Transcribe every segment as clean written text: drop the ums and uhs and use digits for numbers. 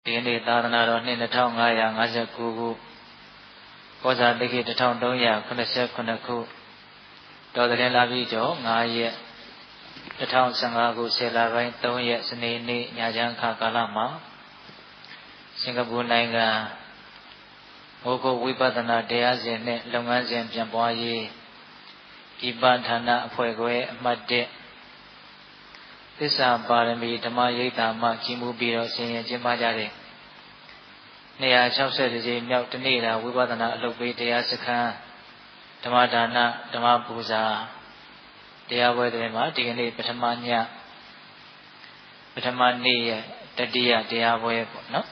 ဒီနေ့သာသနာတော်နှစ်2559ခုကောဇာတိခေ1389ခုတော်တဲ့လာပြီးကျော်9ရက်2015ခု10လပိုင်း3ရက်စနေနေ့ညချမ်းခါကာလမှာစင်ကာပူနိုင်ငံမိုးကုတ်ဝိပဿနာတရားစဉ်နဲ့လုပ်ငန်းစဉ်ပြန်ပွားရေးဤပဌာနအဖွဲ့ခွဲအမှတ်1သစ္စာပါရမီဓမ္မရိပ်သာမှကြီးမှုပြီးတော့ဆင်ရင်ကျင်းပကြတဲ့260ကြိမ်မြောက်တနေ့တာဝိပဿနာအလုပ်ပေးတရားစခန်းဓမ္မဒါနဓမ္မပူဇာတရားပွဲတွေမှာဒီကနေ့ပထမနေ့ရဲ့တတိယတရားပွဲပေါ့နော်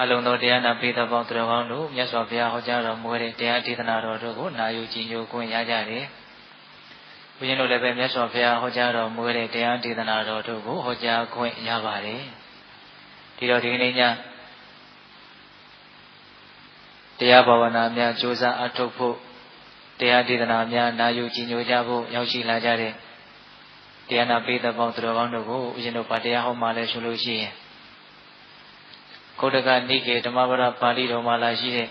အလုံးတော်တရားနာပိသပေါင်းသူတော်ကောင်းတို့မြတ်စွာဘုရားဟောကြားတော်မူတဲ့တရားဒေသနာတော်တို့ကိုနာယူကြည်ညိုခွင့်ရကြတယ်ဘုရားတို့လည်းပဲမြတ်စွာဘုရားဟောကြားတော်မူတဲ့တရားဒေသနာတော်တို့ကိုဟောကြားခွင့်ရပါတယ်ဒီတော့ဒီကနေ့ညတရားဘာဝနာများကြိုးစားအထောက်ဖို့တရားဒေသနာများနာယူကြည်ညိုကြဖို့ရောက်ရှိလာကြတဲ့တရားနာပိသပေါင်းသူတော်ကောင်းတို့ကိုဦးဇင်းတို့ဗာတရားဟောမှလည်းဆိုလို့ရှိရင်ကုဋ္ဌကနိကေဓမ္မပဒပါဠိတော်မှာလာရှိတဲ့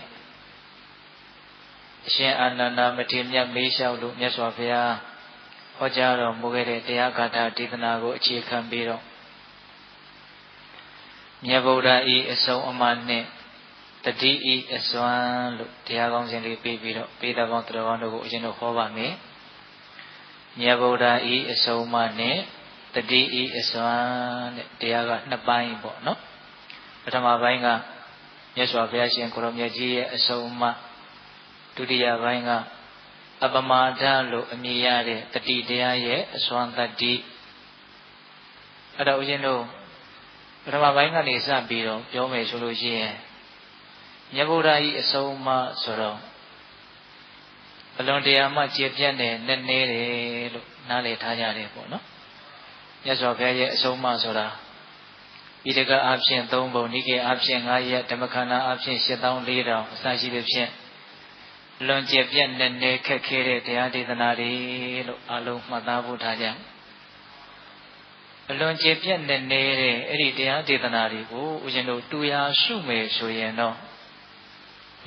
အရှင်အာနန္ဒမထေရမြတ်မေးလျှောက်လို့မြတ်စွာဘုရားဟောကြားတော်မူခဲ့တဲ့တရားဂါထာဒေသနာကိုအခြေခံပြီးတော့မြတ်ဗုဒ္ဓဤအဆုံးအမနဲ့တတိဤအစွမ်းလို့တရားကောင်းစဉ်လေးပြီးတော့ပိသပေါင်းသူတော်ကောင်းတို့ကိုအရှင်တို့ဟောပါမယ်မြတ်ဗုဒ္ဓဤအဆုံးအမနဲ့တတိဤအစွမ်းတဲ့တရားကနှစ်ပိုင်းပေါ့နော်ပထမပိုင်းကမြတ်စွာဘုရားရှင်ကိုရောမြတ်ကြီးရဲ့အဆုံးအမဒုတိယပိုင်းကအပမာဒလို့အမည်ရတဲ့တတိတရားရဲ့အစွမ်းတတိအဲ့တော့ဦးဇင်းတို့ပထမပိုင်းကနေစပြီးတော့ပြောမယ်ဆိုလို့ရှိရင်မြတ်ဗုဒ္ဓဤအဆုံးအမဆိုတော့အလွန်တရာမှကျေပြတ်တဲ့နည်းနည်းတယ်လို့နားလည်ထားကြတယ်ပေါ့နော်မြတ်စွာဘုရားရဲ့အဆုံးအမဆိုတာဣဒကအဖြစ်3ပုံနိကေအဖြစ်9ရက်ဓမ္မခန္ဓာအဖြစ်84,000အစရှိသဖြင့်လွန်ကျက်ပြတ်နဲ့နေခက်ခဲတဲ့တရားဒေသနာတွေလို့အလုံးမှတ်သားဖို့ထားကြအလွန်ကျက်ပြတ်နဲ့နေတဲ့အဲ့ဒီတရားဒေသနာတွေကိုဦးဇင်းတို့တူရာရှုမယ်ဆိုရင်တော့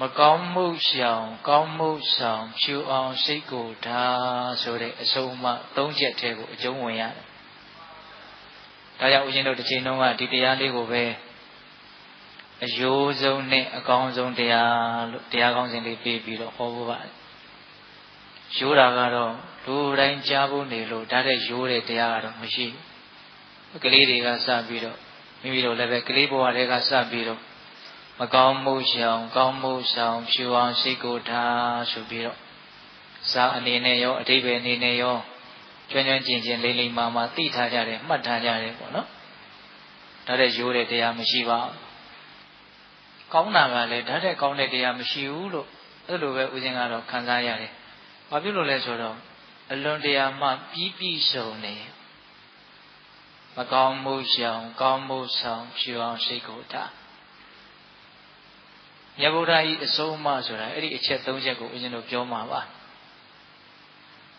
မကောင်းမှုရှောင်ကောင်းမှုဆောင်ဖြူအောင်စိတ်ကိုထားဆိုတဲ့အဆုံးအမ3ချက်ထဲကိုအကျုံးဝင်ရတယ်ဒါကြောင့်ဦးဇင်းတို့တစ်ချိန်လုံးကဒီတရားလေးကိုပဲအယိုးဆုံးနဲ့အကောင်းဆုံးတရားလို့တရားကောင်းစဉ်လေးပေးပြီးတော့ဟောဖို့ပါရိုးတာကတော့လူတိုင်းကြားဖို့နေလို့ဒါတဲ့ရိုးတဲ့တရားကတော့မရှိဘူးကလေးတွေကစပြီးတော့မိမိတို့လည်းပဲကလေးဘဝတွေကစပြီးတော့မကောင်းမှုရှောင်ကောင်းမှုဆောင်ဖြူအောင်စိတ်ကိုထားဆိုပြီးတော့စာအနေနဲ့ရောအဓိပ္ပာယ်အနေနဲ့ရောကျွမ်းကျွမ်းကျင်ကျင်လေးလေးမာမာသိထားကြတယ်မှတ်ထားကြတယ်ပေါ့နော်ဒါတဲ့ရိုးတဲ့တရားမရှိပါဘူးကောင်းတာကလည်းဒါတဲ့ကောင်းတဲ့တရားမရှိဘူးလို့အဲ့လိုပဲဦးဇင်းကတော့ခံစားရတယ်ဘာဖြစ်လို့လဲဆိုတော့အလွန်တရာမှပြီးစုံနေမကောင်းမှုရှောင်ကောင်းမှုဆောင်ဖြူအောင်စိတ်ကိုထားမြတ်ဗုဒ္ဓဤအဆုံးအမဆိုတာအဲ့ဒီအချက်3ချက်ကိုဦးဇင်းတို့ပြောမှာပါ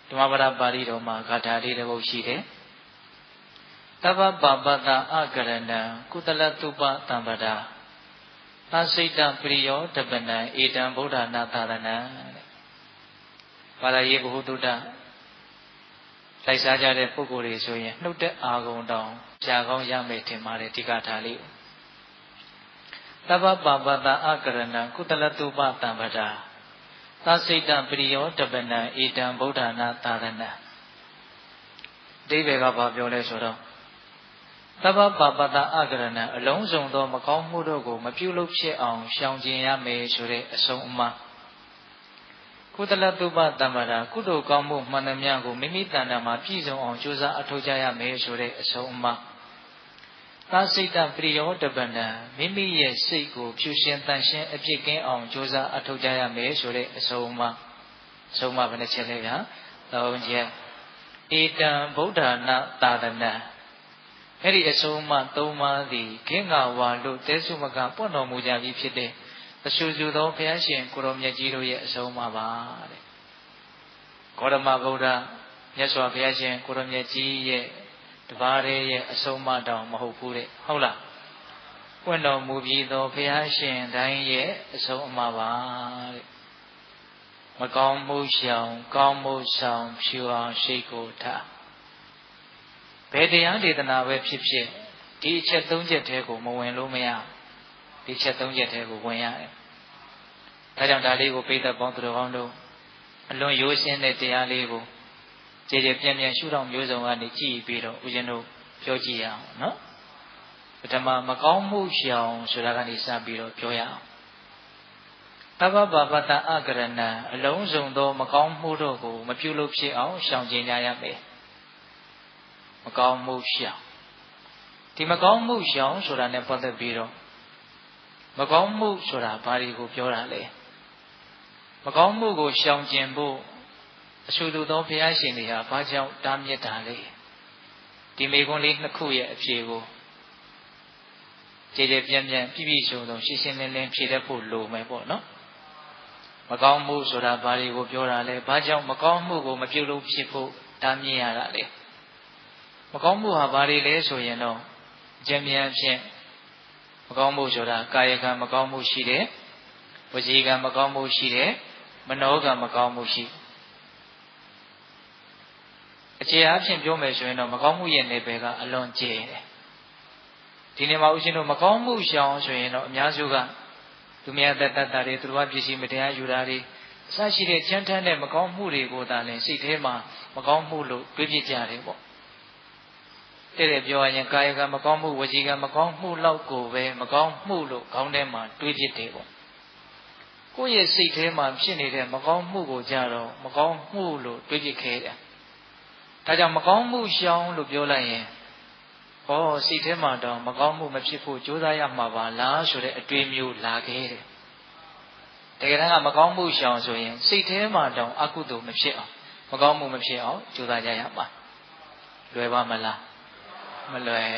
ဓမ္မပဒပါဠိတော်မှာဂါထာလေးတစ်ပုဒ်ရှိတယ်တပ္ပပပတ္တအကရဏံကုသလတုပတံပဒာသစိတပရိယောတပနံဧတံဗုဒ္ဓနာသာရဏံပါဠိယေဘုဟုတုတ္တလိုက်စားကြတဲ့ပုဂ္ဂိုလ်တွေဆိုရင်နှုတ်တဲ့အာဂုံတောင်ဖြာကောင်းရမယ်ထင်ပါတယ်ဒီဂါထာလေးတပ္ပပပတ္တအကရဏံကုသလတုပတံပဒာသစိတပရိယောတပနံဧတံဗုဒ္ဓနာသာရဏံအဓိပ္ပာယ်ကဘာပြောလဲဆိုတော့တပ္ပပပတ္တအကရဏံအလုံးစုံသောမကောင်းမှုတို့ကိုမပြုလုပ်ဖြစ်အောင်ရှောင်ကျဉ်ရမယ်ဆိုတဲ့အဆုံးအမကုသလတုပတံပဒာကုသိုလ်ကောင်းမှုမှန်သမျှကိုမိမိတဏ္ဍာမှာပြည့်စုံအောင်ကြိုးစားအထောက်ကြရမယ်ဆိုတဲ့အဆုံးအမသာစိတ်တပရိယောတပနံမိမိရဲ့စိတ်ကိုဖြူရှင်တန်ရှင်းအပြစ်ကင်းအောင်ကြိုးစားအထောက်ကြရမယ်ဆိုတဲ့အဆုံးအမဆုံးမဘယ်နှချက်လဲဗျာ3ချက်ဧတံဗုဒ္ဓနာသာသနာအဲ့ဒီအဆုံးအမ3ပါးသည်ခင်း္ဂဝါလို့တဲဆုမကပွင့်တော်မူကြပြီဖြစ်တဲ့အဆူဆူသောဘုရားရှင်ကိုရောမြတ်ကြီးတို့ရဲ့အဆုံးအမပါတဲ့ဂေါတမဗုဒ္ဓမြတ်စွာဘုရားရှင်ကိုရောမြတ်ကြီးရဲ့ တပါးရဲ့အဆုံးအမတောင်မဟုတ်ဘူးတဲ့ဟုတ်လားပွင့်တော်မူပြီးသောဘုရားရှင်တိုင်းရဲ့အဆုံးအမပါတဲ့မကောင်းမှုရှောင်ကောင်းမှုဆောင်ဖြူအောင်ရှိကိုထားဘယ်တရားဒေသနာပဲဖြစ်ဖြစ်ဒီအချက်၃ချက်တည်းကိုမဝင်လို့မရဒီချက်၃ချက်တည်းကိုဝင်ရတယ်ဒါကြောင့်ဒါလေးကိုပိဋကပေါင်းသူတော်ကောင်းတို့အလွန်ရိုးရှင်းတဲ့တရားလေးကိုကြည်ကြည်ပြန့်ပြန့်ရှုထောင့်မျိုးစုံကနေကြည့်ပြီးတော့ဦးဇင်းတို့ပြောကြည့်ရအောင်နော်ပထမမကောင်းမှုရှောင်ဆိုတာကနေစပြီးတော့ပြောရအောင်တပ္ပပပတ္တအကရဏံအလုံးစုံသောမကောင်းမှုတို့ကိုမပြုလုပ်ဖြစ်အောင်ရှောင်ကျဉ်ကြရမယ်မကောင်းမှုရှောင်ဒီမကောင်းမှုရှောင်ဆိုတာနဲ့ပတ်သက်ပြီးတော့မကောင်းမှုဆိုတာဘာတွေကိုပြောတာလဲမကောင်းမှုကိုရှောင်ကျဉ်ဖို့အဆူတူသောဘုရားရှင်တွေဟာဘာကြောင့်တားမြစ်တာလဲဒီမိဂုံးလေးနှစ်ခုရဲ့အဖြေကိုကြည်ကြည်ပြန့်ပြန့်ပြည့်ပြည့်စုံစုံရှင်းရှင်းလင်းလင်းဖြေတတ်ဖို့လိုမယ်ပေါ့နော်မကောင်းမှုဆိုတာဘာတွေကိုပြောတာလဲဘာကြောင့်မကောင်းမှုကိုမပြုလုပ်ဖြစ်ဖို့တားမြစ်ရတာလဲမကောင်းမှုဟာဘာတွေလဲဆိုရင်တော့အကျဉ်းများဖြင့်မကောင်းမှုဆိုတာကာယကံမကောင်းမှုရှိတယ်ဝစီကံမကောင်းမှုရှိတယ်မနောကံမကောင်းမှုရှိအခြေအားဖြင့်ပြောမယ်ဆိုရင်တော့မကောင်းမှုရဲ့နယ်ပယ်ကအလွန်ကျယ်တယ်ဒီနေ့မှာဦးရှင်တို့မကောင်းမှုရှောင်ဆိုရင်တော့အများစုကသူများသက်တတာတွေသူတို့ဘာပစ္စည်းမတရားယူတာတွေအစရှိတဲ့ကြမ်းတမ်းတဲ့မကောင်းမှုတွေကိုသာလည်းစိတ်ထဲမှာမကောင်းမှုလို့တွေးပြကြတယ်ပေါ့တဲ့ပြောရရင်ကာယကံမကောင်းမှုဝစီကံမကောင်းမှုလောက်ကိုပဲမကောင်းမှုလို့ခေါင်းထဲမှာတွေးပြတယ်ပေါ့ကိုယ့်ရဲ့စိတ်ထဲမှာဖြစ်နေတဲ့မကောင်းမှုကိုကြတော့မကောင်းမှုလို့တွေးပြခဲ့တယ်ဒါကြောင့်မကောင်းမှုရှောင်လို့ပြောလိုက်ရင်စိတ်ထဲမှာတော့မကောင်းမှုမဖြစ်ဖို့ကြိုးစားရမှာပါလားဆိုတဲ့အတွေးမျိုးလာခဲ့တယ်တကယ်တမ်းကမကောင်းမှုရှောင်ဆိုရင်စိတ်ထဲမှာတော့အကုသိုလ်မဖြစ်အောင်မကောင်းမှုမဖြစ်အောင်ကြိုးစားကြရမှာလွယ်ပါမလားမလွယ်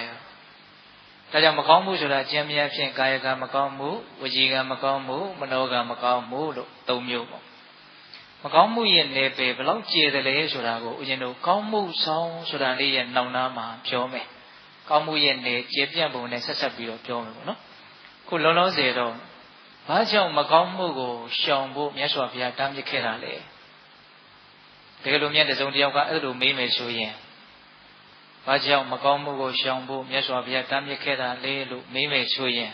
ဒါကြောင့်မကောင်းမှုဆိုတာကျမ်းများဖြင့်ကာယကံမကောင်းမှုဝစီကံမကောင်းမှုမနောကံမကောင်းမှုလို့၃မျိုးပေါ့မကောင်းမှုရဲ့နယ်ပယ်ဘယ်လောက်ကျယ်တယ်လဲဆိုတာကိုဦးဇင်းတို့ကောင်းမှုဆောင်ဆိုတာလေးရဲ့နောက်နာမှာပြောမယ်ကောင်းမှုရဲ့နယ်ကျယ်ပြန့်ပုံနဲ့ဆက်ဆက်ပြီးတော့ပြောမယ်ပေါ့နော်ခုလုံးလုံးစေတော့ဘာကြောင့်မကောင်းမှုကိုရှောင်ဖို့မြတ်စွာဘုရားတားမြစ်ခဲ့တာလဲတကယ်လို့မြတ်တစုံတယောက်ကအဲ့လိုမေးမယ်ဆိုရင်ဘာကြောင့်မကောင်းမှုကိုရှောင်ဖို့မြတ်စွာဘုရားတားမြစ်ခဲ့တာလဲလို့မေးမယ်ဆိုရင်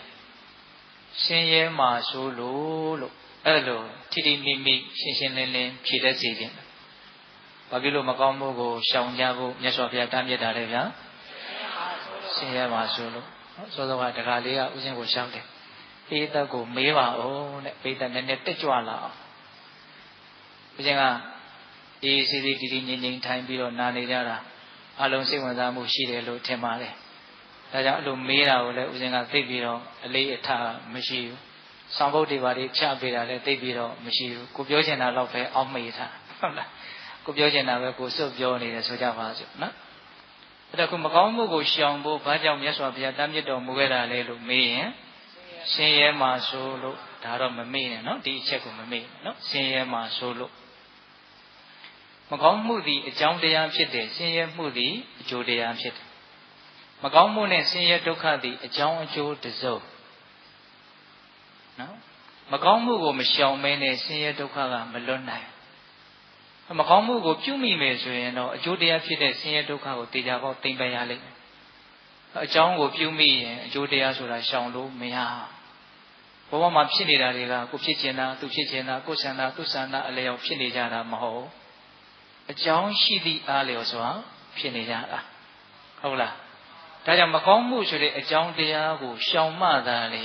ဆင်းရဲမှာဆိုလို့အဲ့လိုထိထိမိမိရှင်းရှင်းလင်းလင်းဖြေတတ်စေခြင်းဘာဖြစ်လို့မကောင်းမှုကိုရှောင်ကြဖို့မြတ်စွာဘုရားတားမြစ်တာလဲဗျာဆင်းရဲမှာဆိုလို့စောစောကတခါလေးကဥစဉ်ကိုရှောင်တယ်ပိဋကကိုမေးပါဦးတဲ့ပိဋကနည်းနည်းတက်ကြွလာအောင်ဥစဉ်ကအေးစီစီတီတီငြိမ်ငြိမ်ထိုင်ပြီးတော့နာနေကြတာအလုံးစိတ်ဝင်စားမှုရှိတယ်လို့ထင်ပါတယ်ဒါကြောင့်အဲ့လိုမေးတာကိုလည်းဥစဉ်ကသိပြီးတော့အလေးအထားမရှိဘူးဆောင်ဘုတ်တွေပါတွေချပေးတာလည်းသိပြီးတော့မရှိဘူးကိုပြောချင်တာတော့ပဲအောက်မေ့ထားဟုတ်လားကိုပြောချင်တာပဲကိုစွတ်ပြောနေတယ်ဆိုကြပါစို့နော်အဲ့ဒါကမကောင်းမှုကိုရှောင်ဖို့ဘာကြောင့်မြတ်စွာဘုရားတားမြစ်တော်မူခဲ့တာလဲလို့မေးရင်ဆင်းရဲမှာဆိုလို့ဒါတော့မမေ့နဲ့နော်ဒီအချက်ကိုမမေ့နော်ဆင်းရဲမှာဆိုလို့မကောင်းမှုသည်အကြောင်းတရားဖြစ်တယ်ဆင်းရဲမှုသည်အကျိုးတရားဖြစ်တယ်မကောင်းမှုနဲ့ဆင်းရဲဒုက္ခသည်အကြောင်းအကျိုးတစ်စုံနော်မကောင်းမှုကိုမရှောင်မဲနဲ့ဆင်းရဲဒုက္ခကမလွတ်နိုင်မကောင်းမှုကိုပြုမိမယ်ဆိုရင်တော့အကျိုးတရားဖြစ်တဲ့ဆင်းရဲဒုက္ခကိုတေချာပေါက်သိမ့်ပယ်ရလိမ့်မယ်အကြောင်းကိုပြုမိရင်အကျိုးတရားဆိုတာရှောင်လို့မရဘဝမှာဖြစ်နေတာတွေကကိုဖြစ်ချင်တာသူဖြစ်ချင်တာကိုဆန္ဒသူဆန္ဒအလျောက်ဖြစ်နေကြတာမဟုတ်အကြောင်းရှိသည့်အားလျော်စွာဖြစ်နေကြတာဟုတ်လားဒါကြောင့်မကောင်းမှုဆိုတဲ့အကြောင်းတရားကိုရှောင်မှသာလေ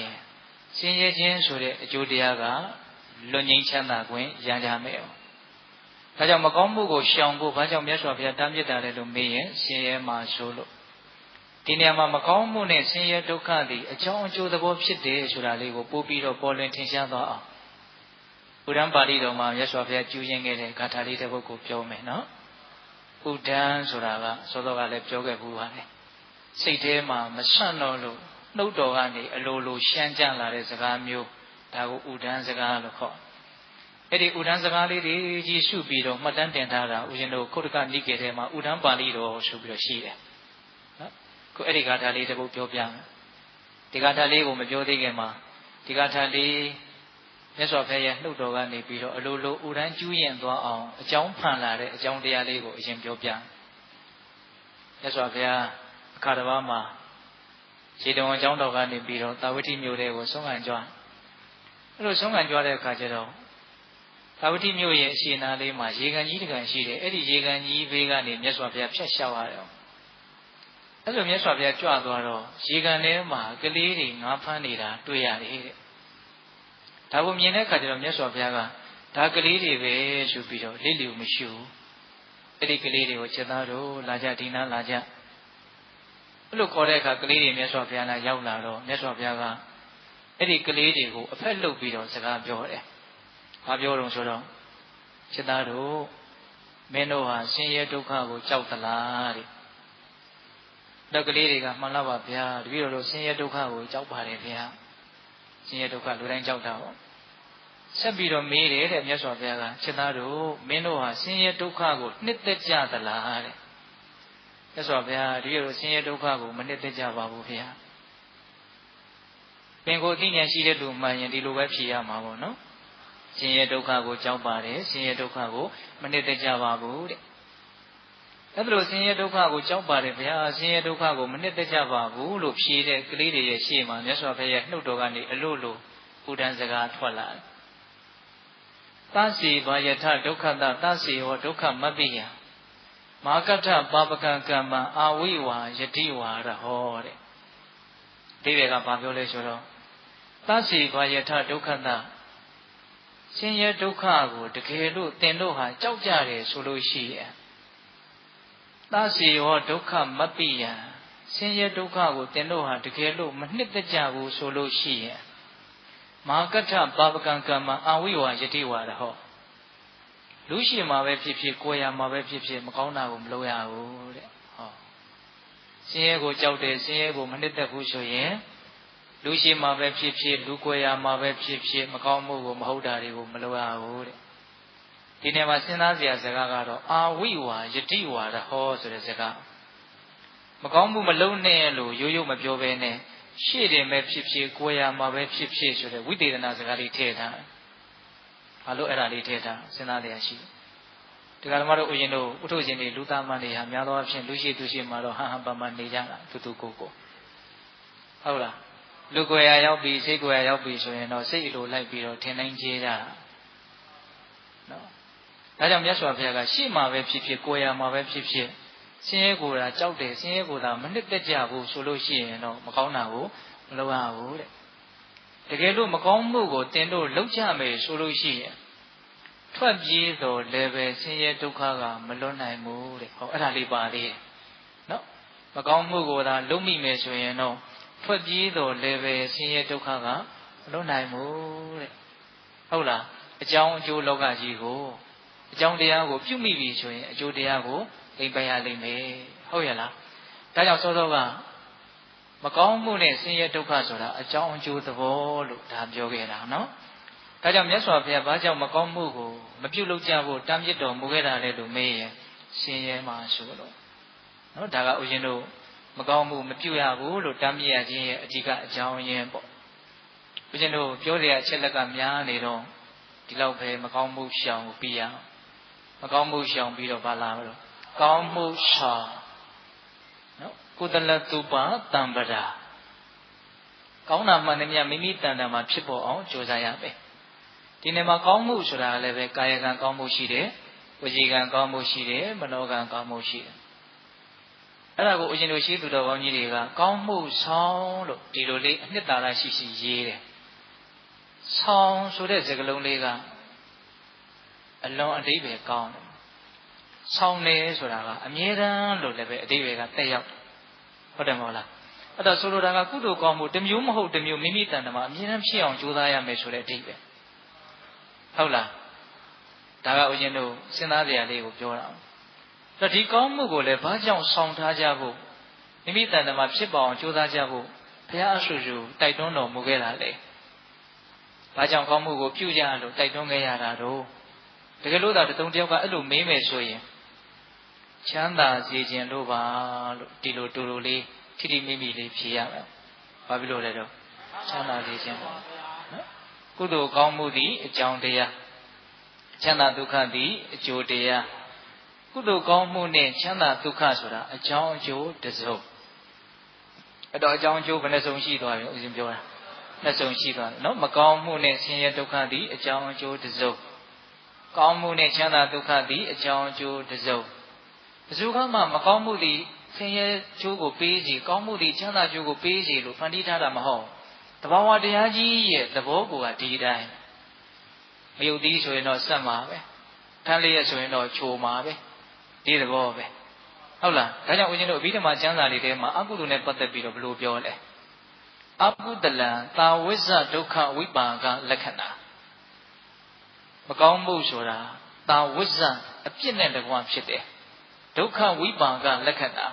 ဆင်းရဲခြင်းဆိုတဲ့အကျိုးတရားကလွတ်ငြိမ်းချမ်းသာခွင့်ရကြမယ်ဒါကြောင့်မကောင်းမှုကိုရှောင်ဖို့ဘာကြောင့်မြတ်စွာဘုရားတားမြစ်တာလဲလို့မေးရင်ဆင်းရဲမှာဆိုလို့ဒီနေရာမှာမကောင်းမှုနဲ့ဆင်းရဲဒုက္ခသည်အကြောင်းအကျိုးသဘောဖြစ်တယ်ဆိုတာလေးကိုပို့ပြီးတော့ပေါ်လွင်ထင်ရှားသွားအောင်ဥဒ္ဒံပါဠိတော်မှာမြတ်စွာဘုရားကျူးရင်းခဲ့တဲ့ဂါထာလေးတစ်ပုဒ်ကိုပြောမယ်နော်ဥဒ္ဒံဆိုတာကစောစောကလည်းပြောခဲ့ဘူးပါလေစိတ်ထဲမှာမဆန့်တော့လို့နှုတ်တော်ကနေအလိုလိုရှမ်းကြလာတဲ့စကားမျိုးဒါကိုဥဒ္ဒံစကားလို့ခေါ်အဲ့ဒီဥဒ္ဒံစကားလေးတွေကြီးရှုပြီးတော့မှတ်တမ်းတင်ထားတာဦးဇင်းတို့ခုတ်တကနိကေထဲမှာဥဒ္ဒံပါဠိတော်ဆိုပြီးတော့ရှိတယ် ခုအဲ့ဒီဂါထာလေးတစ်ပုဒ်ပြောပြမယ်ဒီဂါထာလေးကိုမပြောသေးခင်မှာဒီဂါထာလေးမြတ်စွာဘုရားရဲ့နှုတ်တော်ကနေပြီးတော့အလိုလိုဥဒန်းကျူးရင်သွားအောင်အကြောင်းဖန်လာတဲ့အကြောင်းတရားလေးကိုအရင်ပြောပြမြတ်စွာဘုရားအခါတစ်ပါးမှာရေတံအကြောင်းတော်ကနေပြီးတော့တာဝတိမြို့တွေကိုဆုံးခံကြွအဲ့လိုဆုံးခံကြွတဲ့အခါကျတော့တာဝတိမြို့ရဲ့အရှင်နာလေးမှာရေကန်ကြီးတကန်ရှိတယ်အဲ့ဒီရေကန်ကြီးဘေးကနေမြတ်စွာဘုရားဖြတ်လျှောက်ရတယ်အဲ့လိုမြတ်စွာဘုရားကြွသွားတော့ရေကန်ထဲမှာကလေးတွေငါးဖမ်းနေတာတွေ့ရတယ်တဲ့ဒါကိုမြင်တဲ့အခါကျတော့မြတ်စွာဘုရားကဒါကလေးတွေပဲဆိုပြီးတော့လိလျူမရှိဘူးအဲ့ဒီကလေးတွေကိုချက်သားတို့လာကြဒီနာလာကြအဲ့လိုခေါ်တဲ့အခါကလေးတွေမြတ်စွာဘုရားလာရောက်လာတော့မြတ်စွာဘုရားကအဲ့ဒီကလေးတွေကိုအဖက်လုပ်ပြီးတော့စကားပြောတယ်။ဘာပြောတော့ဆိုတော့ချက်သားတို့မင်းတို့ဟာဆင်းရဲဒုက္ခကိုကြောက်သလားတဲ့။တော့ကလေးတွေကမှန်လားပါဗျာတပည့်တော်တို့ဆင်းရဲဒုက္ခကိုကြောက်ပါတယ်ဗျာ။ဆင်းရဲဒုက္ခလူတိုင်းကြောက်တာပေါ့။ဆက်ပြီးတော့မေးတယ်တဲ့မြတ်စွာဘုရားကချက်သားတို့မင်းတို့ဟာဆင်းရဲဒုက္ခကိုနှစ်သက်ကြသလားတဲ့။မြတ်စွာဘုရားတပည့်တော်ဆင်းရဲဒုက္ခကိုမနှစ်သက်ကြပါဘူးဗျာ။ပင်ကိုအသိဉာဏ်ရှိတဲ့လူမှန်ရင်ဒီလိုပဲဖြေရမှာပေါ့နော်ဆင်းရဲဒုက္ခကိုကြောက်ပါတယ်ဆင်းရဲဒုက္ခကိုမနှစ်သက်ကြပါဘူးတဲ့အဲ့ဒါလိုဆင်းရဲဒုက္ခကိုကြောက်ပါတယ်ဗျာဆင်းရဲဒုက္ခကိုမနှစ်သက်ကြပါဘူးလို့ဖြေတဲ့ကလေးတွေရဲ့ရှေ့မှာမြတ်စွာဘုရားရဲ့နှုတ်တော်ကနေအလို့လို့ဥဒန်းစကားထွက်လာတယ်သစီဘာယထဒုက္ခတသစီဟောဒုက္ခမပ္ပိယမာကထပါပကံကမ္မအာဝိဝါယတိဝါရဟောတဲ့ဒီဘက်ကဘာပြောလဲဆိုတော့သစီဘာယထဒုက္ခတဆင်းရဲဒုက္ခကိုတကယ်လို့သင်တို့ဟာကြောက်ကြတယ်ဆိုလို့ရှိရင်သစီရောဒုက္ခမပ္ပိယံဆင်းရဲဒုက္ခကိုသင်တို့ဟာတကယ်လို့မနှစ်သက်ကြဘူးဆိုလို့ရှိရင်မာကထပါပကံကမ္မအာဝိဝါယတိဝါရဟောလူရှိမှာပဲဖြစ်ဖြစ်ကိုယ်ရမှာပဲဖြစ်ဖြစ်မကောင်းတာကိုမလုပ်ရဘူးတဲ့ဟောဆင်းရဲကိုကြောက်တယ်ဆင်းရဲကိုမနှစ်သက်ဘူးဆိုရင်လူရှိမှာပဲဖြစ်ဖြစ်လူကိုယ်ရမှာပဲဖြစ်ဖြစ်မကောင်းမှုကိုမဟုတ်တာတွေကိုမလုပ်ရဘူးတဲ့ဒီနေ့မှာစဉ်းစားစရာစကားကတော့အာဝိဝါယတိဝါရဟောဆိုတဲ့စကားမကောင်းမှုမလုပ်နဲ့လို့ရိုးရိုးမပြောဘဲနဲ့ရှေ့တင်ပဲဖြစ်ဖြစ်ကိုယ်ရမှာပဲဖြစ်ဖြစ်ဆိုတဲ့ဝိသေသနာစကားလေးထည့်ထားဘာလို့အဲ့ဒါလေးထည့်ထားစဉ်းစားတရားရှိတယ်ဒီကနေ့တို့ဥယျာဉ်တို့ဥထုရှင်တွေလူသားမတွေဟာများသောအားဖြင့်လူရှိသူရှိမှာတော့ဟန်ဟန်ပန်ပန်နေကြတာတူတူကိုကိုဟုတ်လားလူကိုယ်ရရောက်ပြီးစိတ်ကိုယ်ရရောက်ပြီးဆိုရင်တော့စိတ်လိုလိုက်ပြီးတော့ထင်တိုင်းကျေးကြတာနော်ဒါကြောင့်မြတ်စွာဘုရားကရှေ့မှာပဲဖြစ်ဖြစ်ကိုယ်ရမှာပဲဖြစ်ဖြစ်ဆင်းရဲကိုယ်တာကြောက်တယ်ဆင်းရဲကိုယ်တာမနှစ်သက်ကြဘူးဆိုလို့ရှိရင်တော့မကောင်းတာကိုမလုပ်ရဘူးတဲ့တကယ်လို့မကောင်းမှုကိုတင်တို့လုပ်ကြမယ်ဆိုလို့ရှိရင်ထွက်ပြေးတော့လည်းပဲဆင်းရဲဒုက္ခကမလွတ်နိုင်ဘူးတဲ့ဟောအဲ့ဒါလေးပါသေးတယ်နော်မကောင်းမှုကိုသာလုပ်မိမယ်ဆိုရင်တော့ထွက်ပြေးတော့လည်းပဲဆင်းရဲဒုက္ခကမလွတ်နိုင်ဘူးတဲ့ဟုတ်လားအကြောင်းအကျိုးလောကကြီးကိုအကြောင်းတရားကိုပြုမိပြီဆိုရင်အကျိုးတရားကိုသိမ့်ပိုင်ရလိမ့်မယ်ဟုတ်ရလားဒါကြောင့်စောစောကမကောင်းမှုနဲ့ဆင်းရဲဒုက္ခဆိုတာအကြောင်းအကျိုးသဘောလို့ဒါပြောခဲ့တာနော်ဒါကြောင့်မြတ်စွာဘုရားဘာကြောင့်မကောင်းမှုကိုမပြုလုပ်ကြဖို့တားမြစ်တော်မူခဲ့တာလဲလို့မေးရင်ဆင်းရဲမှာဆိုလို့နော်ဒါကဥရှင်တို့မကောင်းမှုမပြုရဘူးလို့တားမြစ်ရခြင်းရဲ့အဓိကအကြောင်းရင်းပေါ့ဥရှင်တို့ပြောရတဲ့အချက်လက်ကများနေတော့ဒီလောက်ပဲမကောင်းမှုရှောင်ပြီးရမကောင်းမှုရှောင်ပြီးတော့ဘာလာမလို့ကောင်းမှုရှောင်နော်ကုသလတုပတံပရာကောင်းတာမှန်တယ်မြတ်မိမိတန်တန်မှာဖြစ်ပေါ်အောင်ကြိုးစားရမယ်ဒီနေ့မှာကောင်းမှုဆိုတာလည်းပဲကာယကံကောင်းမှုရှိတယ်ဝစီကံကောင်းမှုရှိတယ်မနောကံကောင်းမှုရှိတယ်အဲ့ဒါကိုအရှင်တို့ရှိသူတော်ကောင်းကြီးတွေကကောင်းမှုဆောင်လို့ဒီလိုလေးအနှစ်သာရရှိရှိရေးတယ်ဆောင်ဆိုတဲ့စကားလုံးလေးကအလွန်အဓိပ္ပာယ်ကောင်းတယ်ဆောင်နေဆိုတာကအမြဲတမ်းလို့လည်းပဲအဓိပ္ပာယ်ကတက်ရောက်ဟုတ်တယ်မဟုတ်လားအဲ့တော့ဆိုလိုတာကကုသိုလ်ကောင်းမှုတစ်မျိုးမဟုတ်တစ်မျိုးမိမိတန်တမှာအမြဲတမ်းဖြစ်အောင်ကြိုးစားရမယ်ဆိုတဲ့အဓိပ္ပာယ်ဟုတ်လားဒါကဥရှင်တို့စဉ်းစားစရာလေးကိုပြောတာအဲ့တော့ဒီကောင်းမှုကိုလည်းဘာကြောင့်ဆောင်ထားကြဖို့မိမိတန်တမှာဖြစ်ပေါ်အောင်ကြိုးစားကြဖို့ဘုရားအဆူဆူတိုက်တွန်းတော်မူခဲ့တာလေဘာကြောင့်ကောင်းမှုကိုပြုကြလို့တိုက်တွန်းခဲ့ရတာတော့တကယ်လို့သာတုံးတယောက်ကအဲ့လိုမေးမယ်ဆိုရင် ချမ်းသာစေခြင်းလို့ပါလို့ဒီလိုတူတူလေးထိထိမိမိလေးဖြေရမယ်ဘာဖြစ်လို့လဲတော့ချမ်းသာစေခြင်းပါနော်ကုသိုလ်ကောင်းမှုသည်အကြောင်းတရားချမ်းသာဒုက္ခသည်အကျိုးတရားကုသိုလ်ကောင်းမှုနဲ့ချမ်းသာဒုက္ခဆိုတာအကြောင်းအကျိုးတစ်စုံအဲ့တော့အကြောင်းအကျိုးဘယ်နှစုံရှိသွားပြီဦးဇင်းပြောတာနှစ်စုံရှိသွားတယ်နော်မကောင်းမှုနဲ့ဆင်းရဲဒုက္ခသည်အကြောင်းအကျိုးတစ်စုံကောင်းမှုနဲ့ချမ်းသာဒုက္ခသည်အကြောင်းအကျိုးတစ်စုံဘယ်သူကမှမကောင်းမှုသည်ဆင်းရဲကျိုးကိုပေးစီကောင်းမှုသည်ချမ်းသာကျိုးကိုပေးစီလို့ဖန်တီးထားတာမဟုတ်တဘာဝတရားကြီးရဲ့သဘောကိုဒီတိုင်းမယုတ်သေးဆိုရင်တော့ဆက်မှာပဲထမ်းလျက်ဆိုရင်တော့ချိုမှာပဲဒီသဘောပဲဟုတ်လားဒါကြောင့်ဦးဇင်းတို့အဘိဓမ္မာကျမ်းစာတွေထဲမှာအကုသိုလ်နဲ့ပတ်သက်ပြီးတော့ဘယ်လိုပြောလဲအကုသလံသာဝိဇ္ဇဒုက္ခဝိပါကလက္ခဏာမကောင်းမှုဆိုတာသာဝိဇ္ဇအပြစ်နဲ့တကွဖြစ်တယ်ဒုက္ခဝိပါကလက္ခဏာ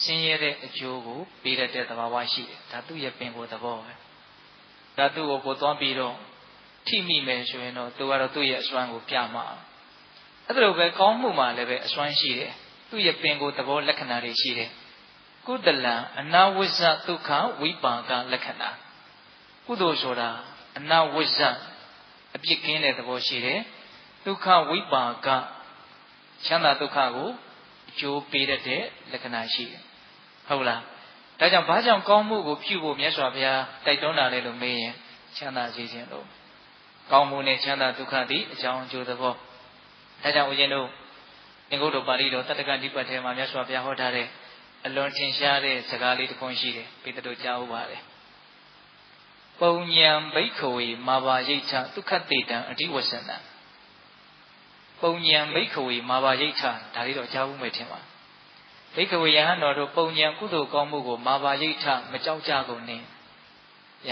ဆင်းရဲတဲ့အကျိုးကိုပေးတတ်တဲ့သဘာဝရှိတယ်ဒါသူ့ရဲ့ပင်ကိုယ်သဘောပဲဒါသူ့ကိုသွားပြီးတော့ထိမိမယ်ဆိုရင်တော့သူကတော့သူ့ရဲ့အစွမ်းကိုပြမှာအဲ့ဒါလိုပဲကောင်းမှုမှာလည်းပဲအစွမ်းရှိတယ်သူ့ရဲ့ပင်ကိုယ်သဘောလက္ခဏာတွေရှိတယ်ကုသလံအနာဝိဇ္ဇဒုက္ခဝိပါကလက္ခဏာကုသိုလ်ဆိုတာအနာဝိဇ္ဇအပြစ်ကင်းတဲ့သဘောရှိတယ်ဒုက္ခဝိပါကချမ်းသာဒုက္ခကိုအကျိုးပေးတတ်တဲ့လက္ခဏာရှိတယ်ဟုတ်လားဒါကြောင့်ဘာကြောင့်ကောင်းမှုကိုပြုဖို့မြတ်စွာဘုရားတိုက်တွန်းတာလဲလို့မေးရင်ချမ်းသာစေခြင်းလို့ကောင်းမှုနဲ့ချမ်းသာဒုက္ခသည်အကြောင်းအကျိုးသဘောဒါကြောင့်ဦးဇင်းတို့သင်္ကုတ္တပါဠိတော်တတ္တကနိပတ်ထဲမှာမြတ်စွာဘုရားဟောထားတဲ့အလွန်ထင်ရှားတဲ့စကားလေးတစ်ခုရှိတယ်ပိဋကတို့ကြားဥပါတယ်ပုံညံဘိက္ခဝေမာဘာယိဋ္ဌဒုက္ခတေတံအဓိဝဆနံပုံညံဘိက္ခဝေမာဘာယိဋ္ဌဒါလေးတော့ကြားဥမယ်ထင်ပါဘိက္ခဝေယဟန်တော်တို့ပုံညံကုသိုလ်ကောင်းမှုကိုမာဘာယိဋ္ဌမကြောက်ကြကုန်နဲ့ယ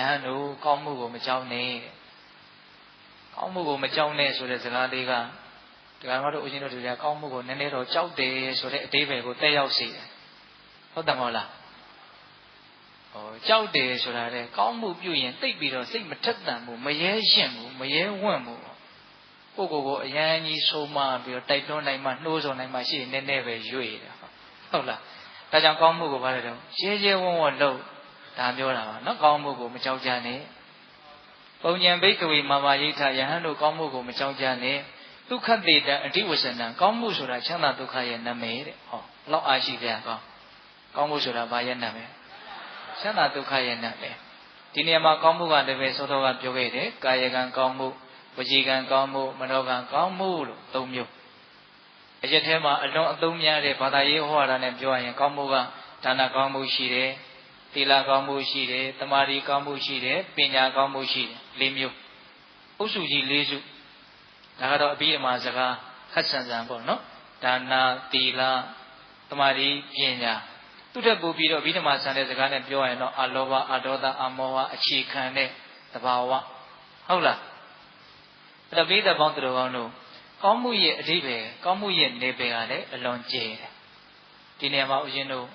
ဟန်တို့ကောင်းမှုကိုမကြောက်နဲ့ကောင်းမှုကိုမကြောက်နဲ့ဆိုတဲ့စကားလေးကတရားတော်တို့ဦးဇင်းတို့တွေကကောင်းမှုကိုနည်းနည်းတော့ကြောက်တယ်ဆိုတဲ့အတိပ္ပယ်ကိုတက်ရောက်စေတယ်ဟုတ်တယ်မဟုတ်လားကြောက်တယ်ဆိုတာလေကောင်းမှုပြုရင်သိပ်ပြီးတော့စိတ်မထက်သန်ဘူးမရဲရှင့်ဘူးမရဲဝံ့ဘူးကိုယ့်ကိုယ်အရန်ကြီးဆုံးမပြီးတော့တိုက်တွန်းနိုင်မှနှိုးဆော်နိုင်မှရှိရင်နည်းနည်းပဲရွေ့တယ်ဟုတ်လားဒါကြောင့်ကောင်းမှုကိုဘာလဲတော့ရဲရဲဝံ့ဝံ့လုပ်ဒါပြောတာပါနော်ကောင်းမှုကိုမကြောက်ကြနဲ့ပုံညံဘိက္ခဝေမာဘာယိဋ္ဌယဟန်တို့ကောင်းမှုကိုမကြောက်ကြနဲ့ဒုက္ခတေတံအဓိဝဆနံကောင်းမှုဆိုတာချမ်းသာဒုက္ခရဲ့နာမည်တဲ့ဟောလောက်အားရှိပြန်ကောင်းမှုဆိုတာဘာရဲ့နာမည်ချမ်းသာဒုက္ခရဲ့နာမည်ဒီနေရာမှာကောင်းမှုကလည်းပဲသောတော်ကပြောခဲ့တယ်ကာယကံကောင်းမှုဝจีကံကောင်းမှုမနောကံကောင်းမှုလို့၃မျိုးအရက်ထဲမှာအလွန်အသုံးများတဲ့ဘာသာရေးဟောတာနဲ့ပြောရရင်ကောင်းမှုကဒါနကောင်းမှုရှိတယ်သီလကောင်းမှုရှိတယ်တမာရီကောင်းမှုရှိတယ်ပညာကောင်းမှုရှိတယ်၄မျိုးအုပ်စုကြီး၄စုဒါကတော့အဘိဓမ္မာစကားခက်ဆန်ဆန်ပေါ့နော်ဒါနသီလတမာရီပညာသူတက်ပို့ပြီးတော့အဘိဓမ္မာဆန်တဲ့စကားနဲ့ပြောရရင်တော့အလောဘအဒေါသအမောဟအခြေခံတဲ့သဘာဝဟုတ်လားအဲ့ဒါဘိဓမ္မာပေါင်းသူတော်ကောင်းတို့ကောင်းမှုရဲ့အဓိပ္ပာယ်ကောင်းမှုရဲ့နေပယ်ကလည်းအလွန်ကျယ်တယ်ဒီနေရာမှာဦးဇင်းတို့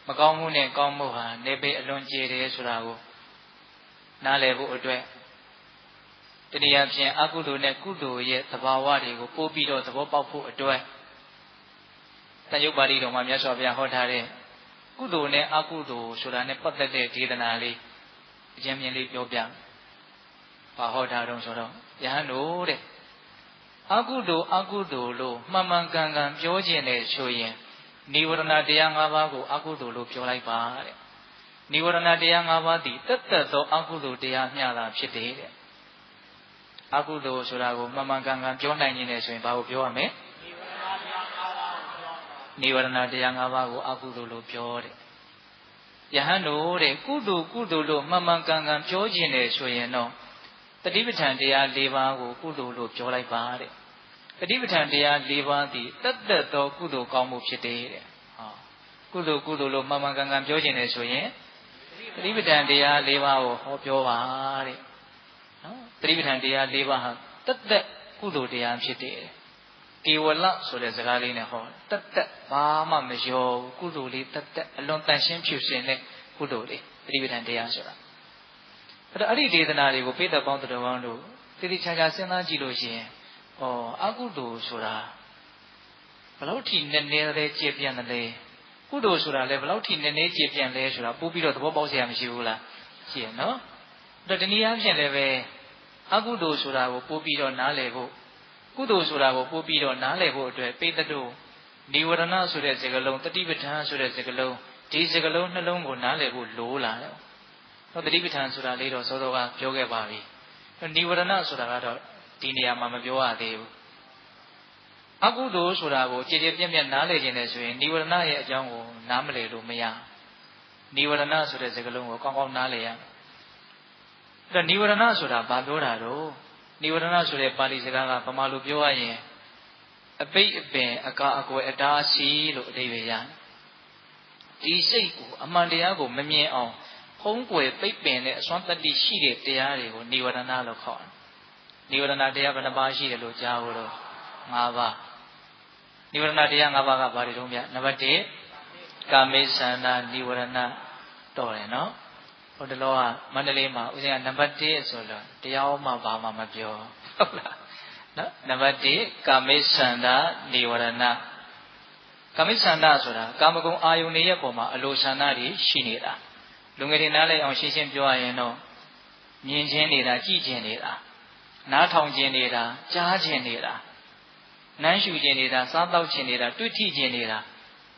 မကောင်းမှုနဲ့ကောင်းမှုဟာနေပယ်အလွန်ကျယ်တယ်ဆိုတာကိုနားလည်ဖို့အတွက်တရားဖြင့်အကုသိုလ်နဲ့ကုသိုလ်ရဲ့သဘာဝတွေကိုပို့ပြီးတော့သဘောပေါက်ဖို့အတွက်တန်ရုပ်ပါဠိတော်မှာမြတ်စွာဘုရားဟောထားတဲ့ကုသိုလ်နဲ့အကုသိုလ်ဆိုတာနဲ့ပတ်သက်တဲ့ဒေသနာလေးအကျဉ်းမြင်လေးပြောပြ။ဘာဟောထားတော့ဆိုတော့ယဟန်တို့တဲ့အကုသိုလ်လို့မှန်မှန်ကန်ကန်ပြောခြင်းနဲ့ဆိုရင်နိဝရဏတရား၅ပါးကိုအကုသိုလ်လို့ပြောလိုက်ပါတဲ့။နိဝရဏတရား၅ပါးသည်တသက်သောအကုသိုလ်တရားမျှတာဖြစ်တယ်တဲ့အကုသိုလ်ဆိုတာကိုမှန်မှန်ကန်ကန်ပြောနိုင်ခြင်းနဲ့ဆိုရင်ဘာကိုပြောရမလဲနိဝရဏတရား၅ပါးကိုအကုသိုလ်လို့ပြောတဲ့ယဟန်တို့တဲ့ကုသိုလ်လို့မှန်မှန်ကန်ကန်ပြောခြင်းနဲ့ဆိုရင်တော့တတိပဋ္ဌာန်တရား၄ပါးကိုကုသိုလ်လို့ပြောလိုက်ပါတဲ့တတိပဋ္ဌာန်တရား၄ပါးသည်တသက်သောကုသိုလ်ကောင်းမှုဖြစ်တယ်တဲ့ဟောကုသိုလ်လို့မှန်မှန်ကန်ကန်ပြောခြင်းနဲ့ဆိုရင်တတိပဋ္ဌာန်တရား၄ပါးကိုဟောပြောပါတဲ့နော်တတိပဋ္ဌာန်တရား၄ပါးဟာတသက်ကုသိုလ်တရားဖြစ်တယ်ကေဝလဆိုတဲ့စကားလေးနဲ့ဟောတသက်ဘာမှမရောကုသိုလ်လေးတသက်အလွန်တန်ရှင်းဖြူစင်တဲ့ကုသိုလ်လေးတတိပဋ္ဌာန်တရားဆိုတာအဲ့ဒီဒေသနာတွေကိုပိဋကပေါင်းတော်ကောင်းတို့တိတိကျကျစဉ်းစားကြည့်လို့ရှိရင်အကုသိုလ်ဆိုတာ ဘလောက်ထိနည်းနည်းလေးကျေပြန့်တယ်ကုသိုလ်ဆိုတာလည်းဘလောက်ထိနည်းနည်းကျေပြန့်လဲဆိုတာပို့ပြီးတော့သဘောပေါက်เสียမရှိဘူးလားရှိရနော်အဲ့တော့ဒီနည်းအားဖြင့်လည်းပဲအကုသိုလ်ဆိုတာကိုပို့ပြီးတော့နားလည်ဖို့ကုသိုလ်ဆိုတာကိုပို့ပြီးတော့နားလည်ဖို့အတွက်ပိဋကတို့နိဝရဏဆိုတဲ့စကားလုံးတတိပဋ္ဌာန်ဆိုတဲ့စကားလုံးဒီစကားလုံးနှလုံးကိုနားလည်ဖို့လိုလာတယ်ဟောတတိပဋ္ဌာန်ဆိုတာလေးတော့စောစောကပြောခဲ့ပါပြီနိဝရဏဆိုတာကတော့ဒီနေရာမှာမပြောရသေးဘူးအကုသိုလ်ဆိုတာကိုကြည်ကြည်ပြန့်ပြန့်နားလည်ခြင်းနဲ့ဆိုရင်နိဝရဏရဲ့အကြောင်းကိုနားမလည်လို့မရနိဝရဏဆိုတဲ့စကားလုံးကိုကောင်းကောင်းနားလည်ရမယ်အဲ့တော့နိဝရဏဆိုတာဘာပြောတာတော့နိဝရဏဆိုတဲ့ပါဠိစကားကဗမာလိုပြောရရင်အပိတ်အပင်အကာအကွယ်အတားအဆီးလို့အဓိပ္ပာယ်ရတယ်ဒီစိတ်ကိုအမှန်တရားကိုမမြင်အောင်ဖုံးကွယ်ပိတ်ပင်တဲ့အစွမ်းတတ္တိရှိတဲ့တရားတွေကိုနိဝရဏလို့ခေါ်တယ်နိဝရဏတရားဘယ်နှပါးရှိတယ်လို့ကြားလို့၅ပါးနိဝရဏတရား၅ပါးကဘာတွေတုံးပြနံပါတ်1ကာမိသန္တာနိဝရဏတော်တယ်နော်ဟိုတလောကမန္တလေးမှာဦးဇင်းကနံပါတ်1ဆိုတော့တရားမှဘာမှမပြောဟုတ်လားနော်နံပါတ်1ကာမိသန္တာနိဝရဏကာမိသန္တာဆိုတာကာမဂုဏ်အာယုန်တွေရဲ့ပုံမှာအလိုဆန္ဒတွေရှိနေတာလူငယ်တွေနားလည်အောင်ရှင်းရှင်းပြောရရင်တော့မြင်ခြင်းနေတာကြည့်ခြင်းနေတာနားထောင်ခြင်းနေတာကြားခြင်းနေတာနမ်းရှူခြင်းနေတာစားတောက်ခြင်းနေတာတွေ့ထိခြင်းနေတာ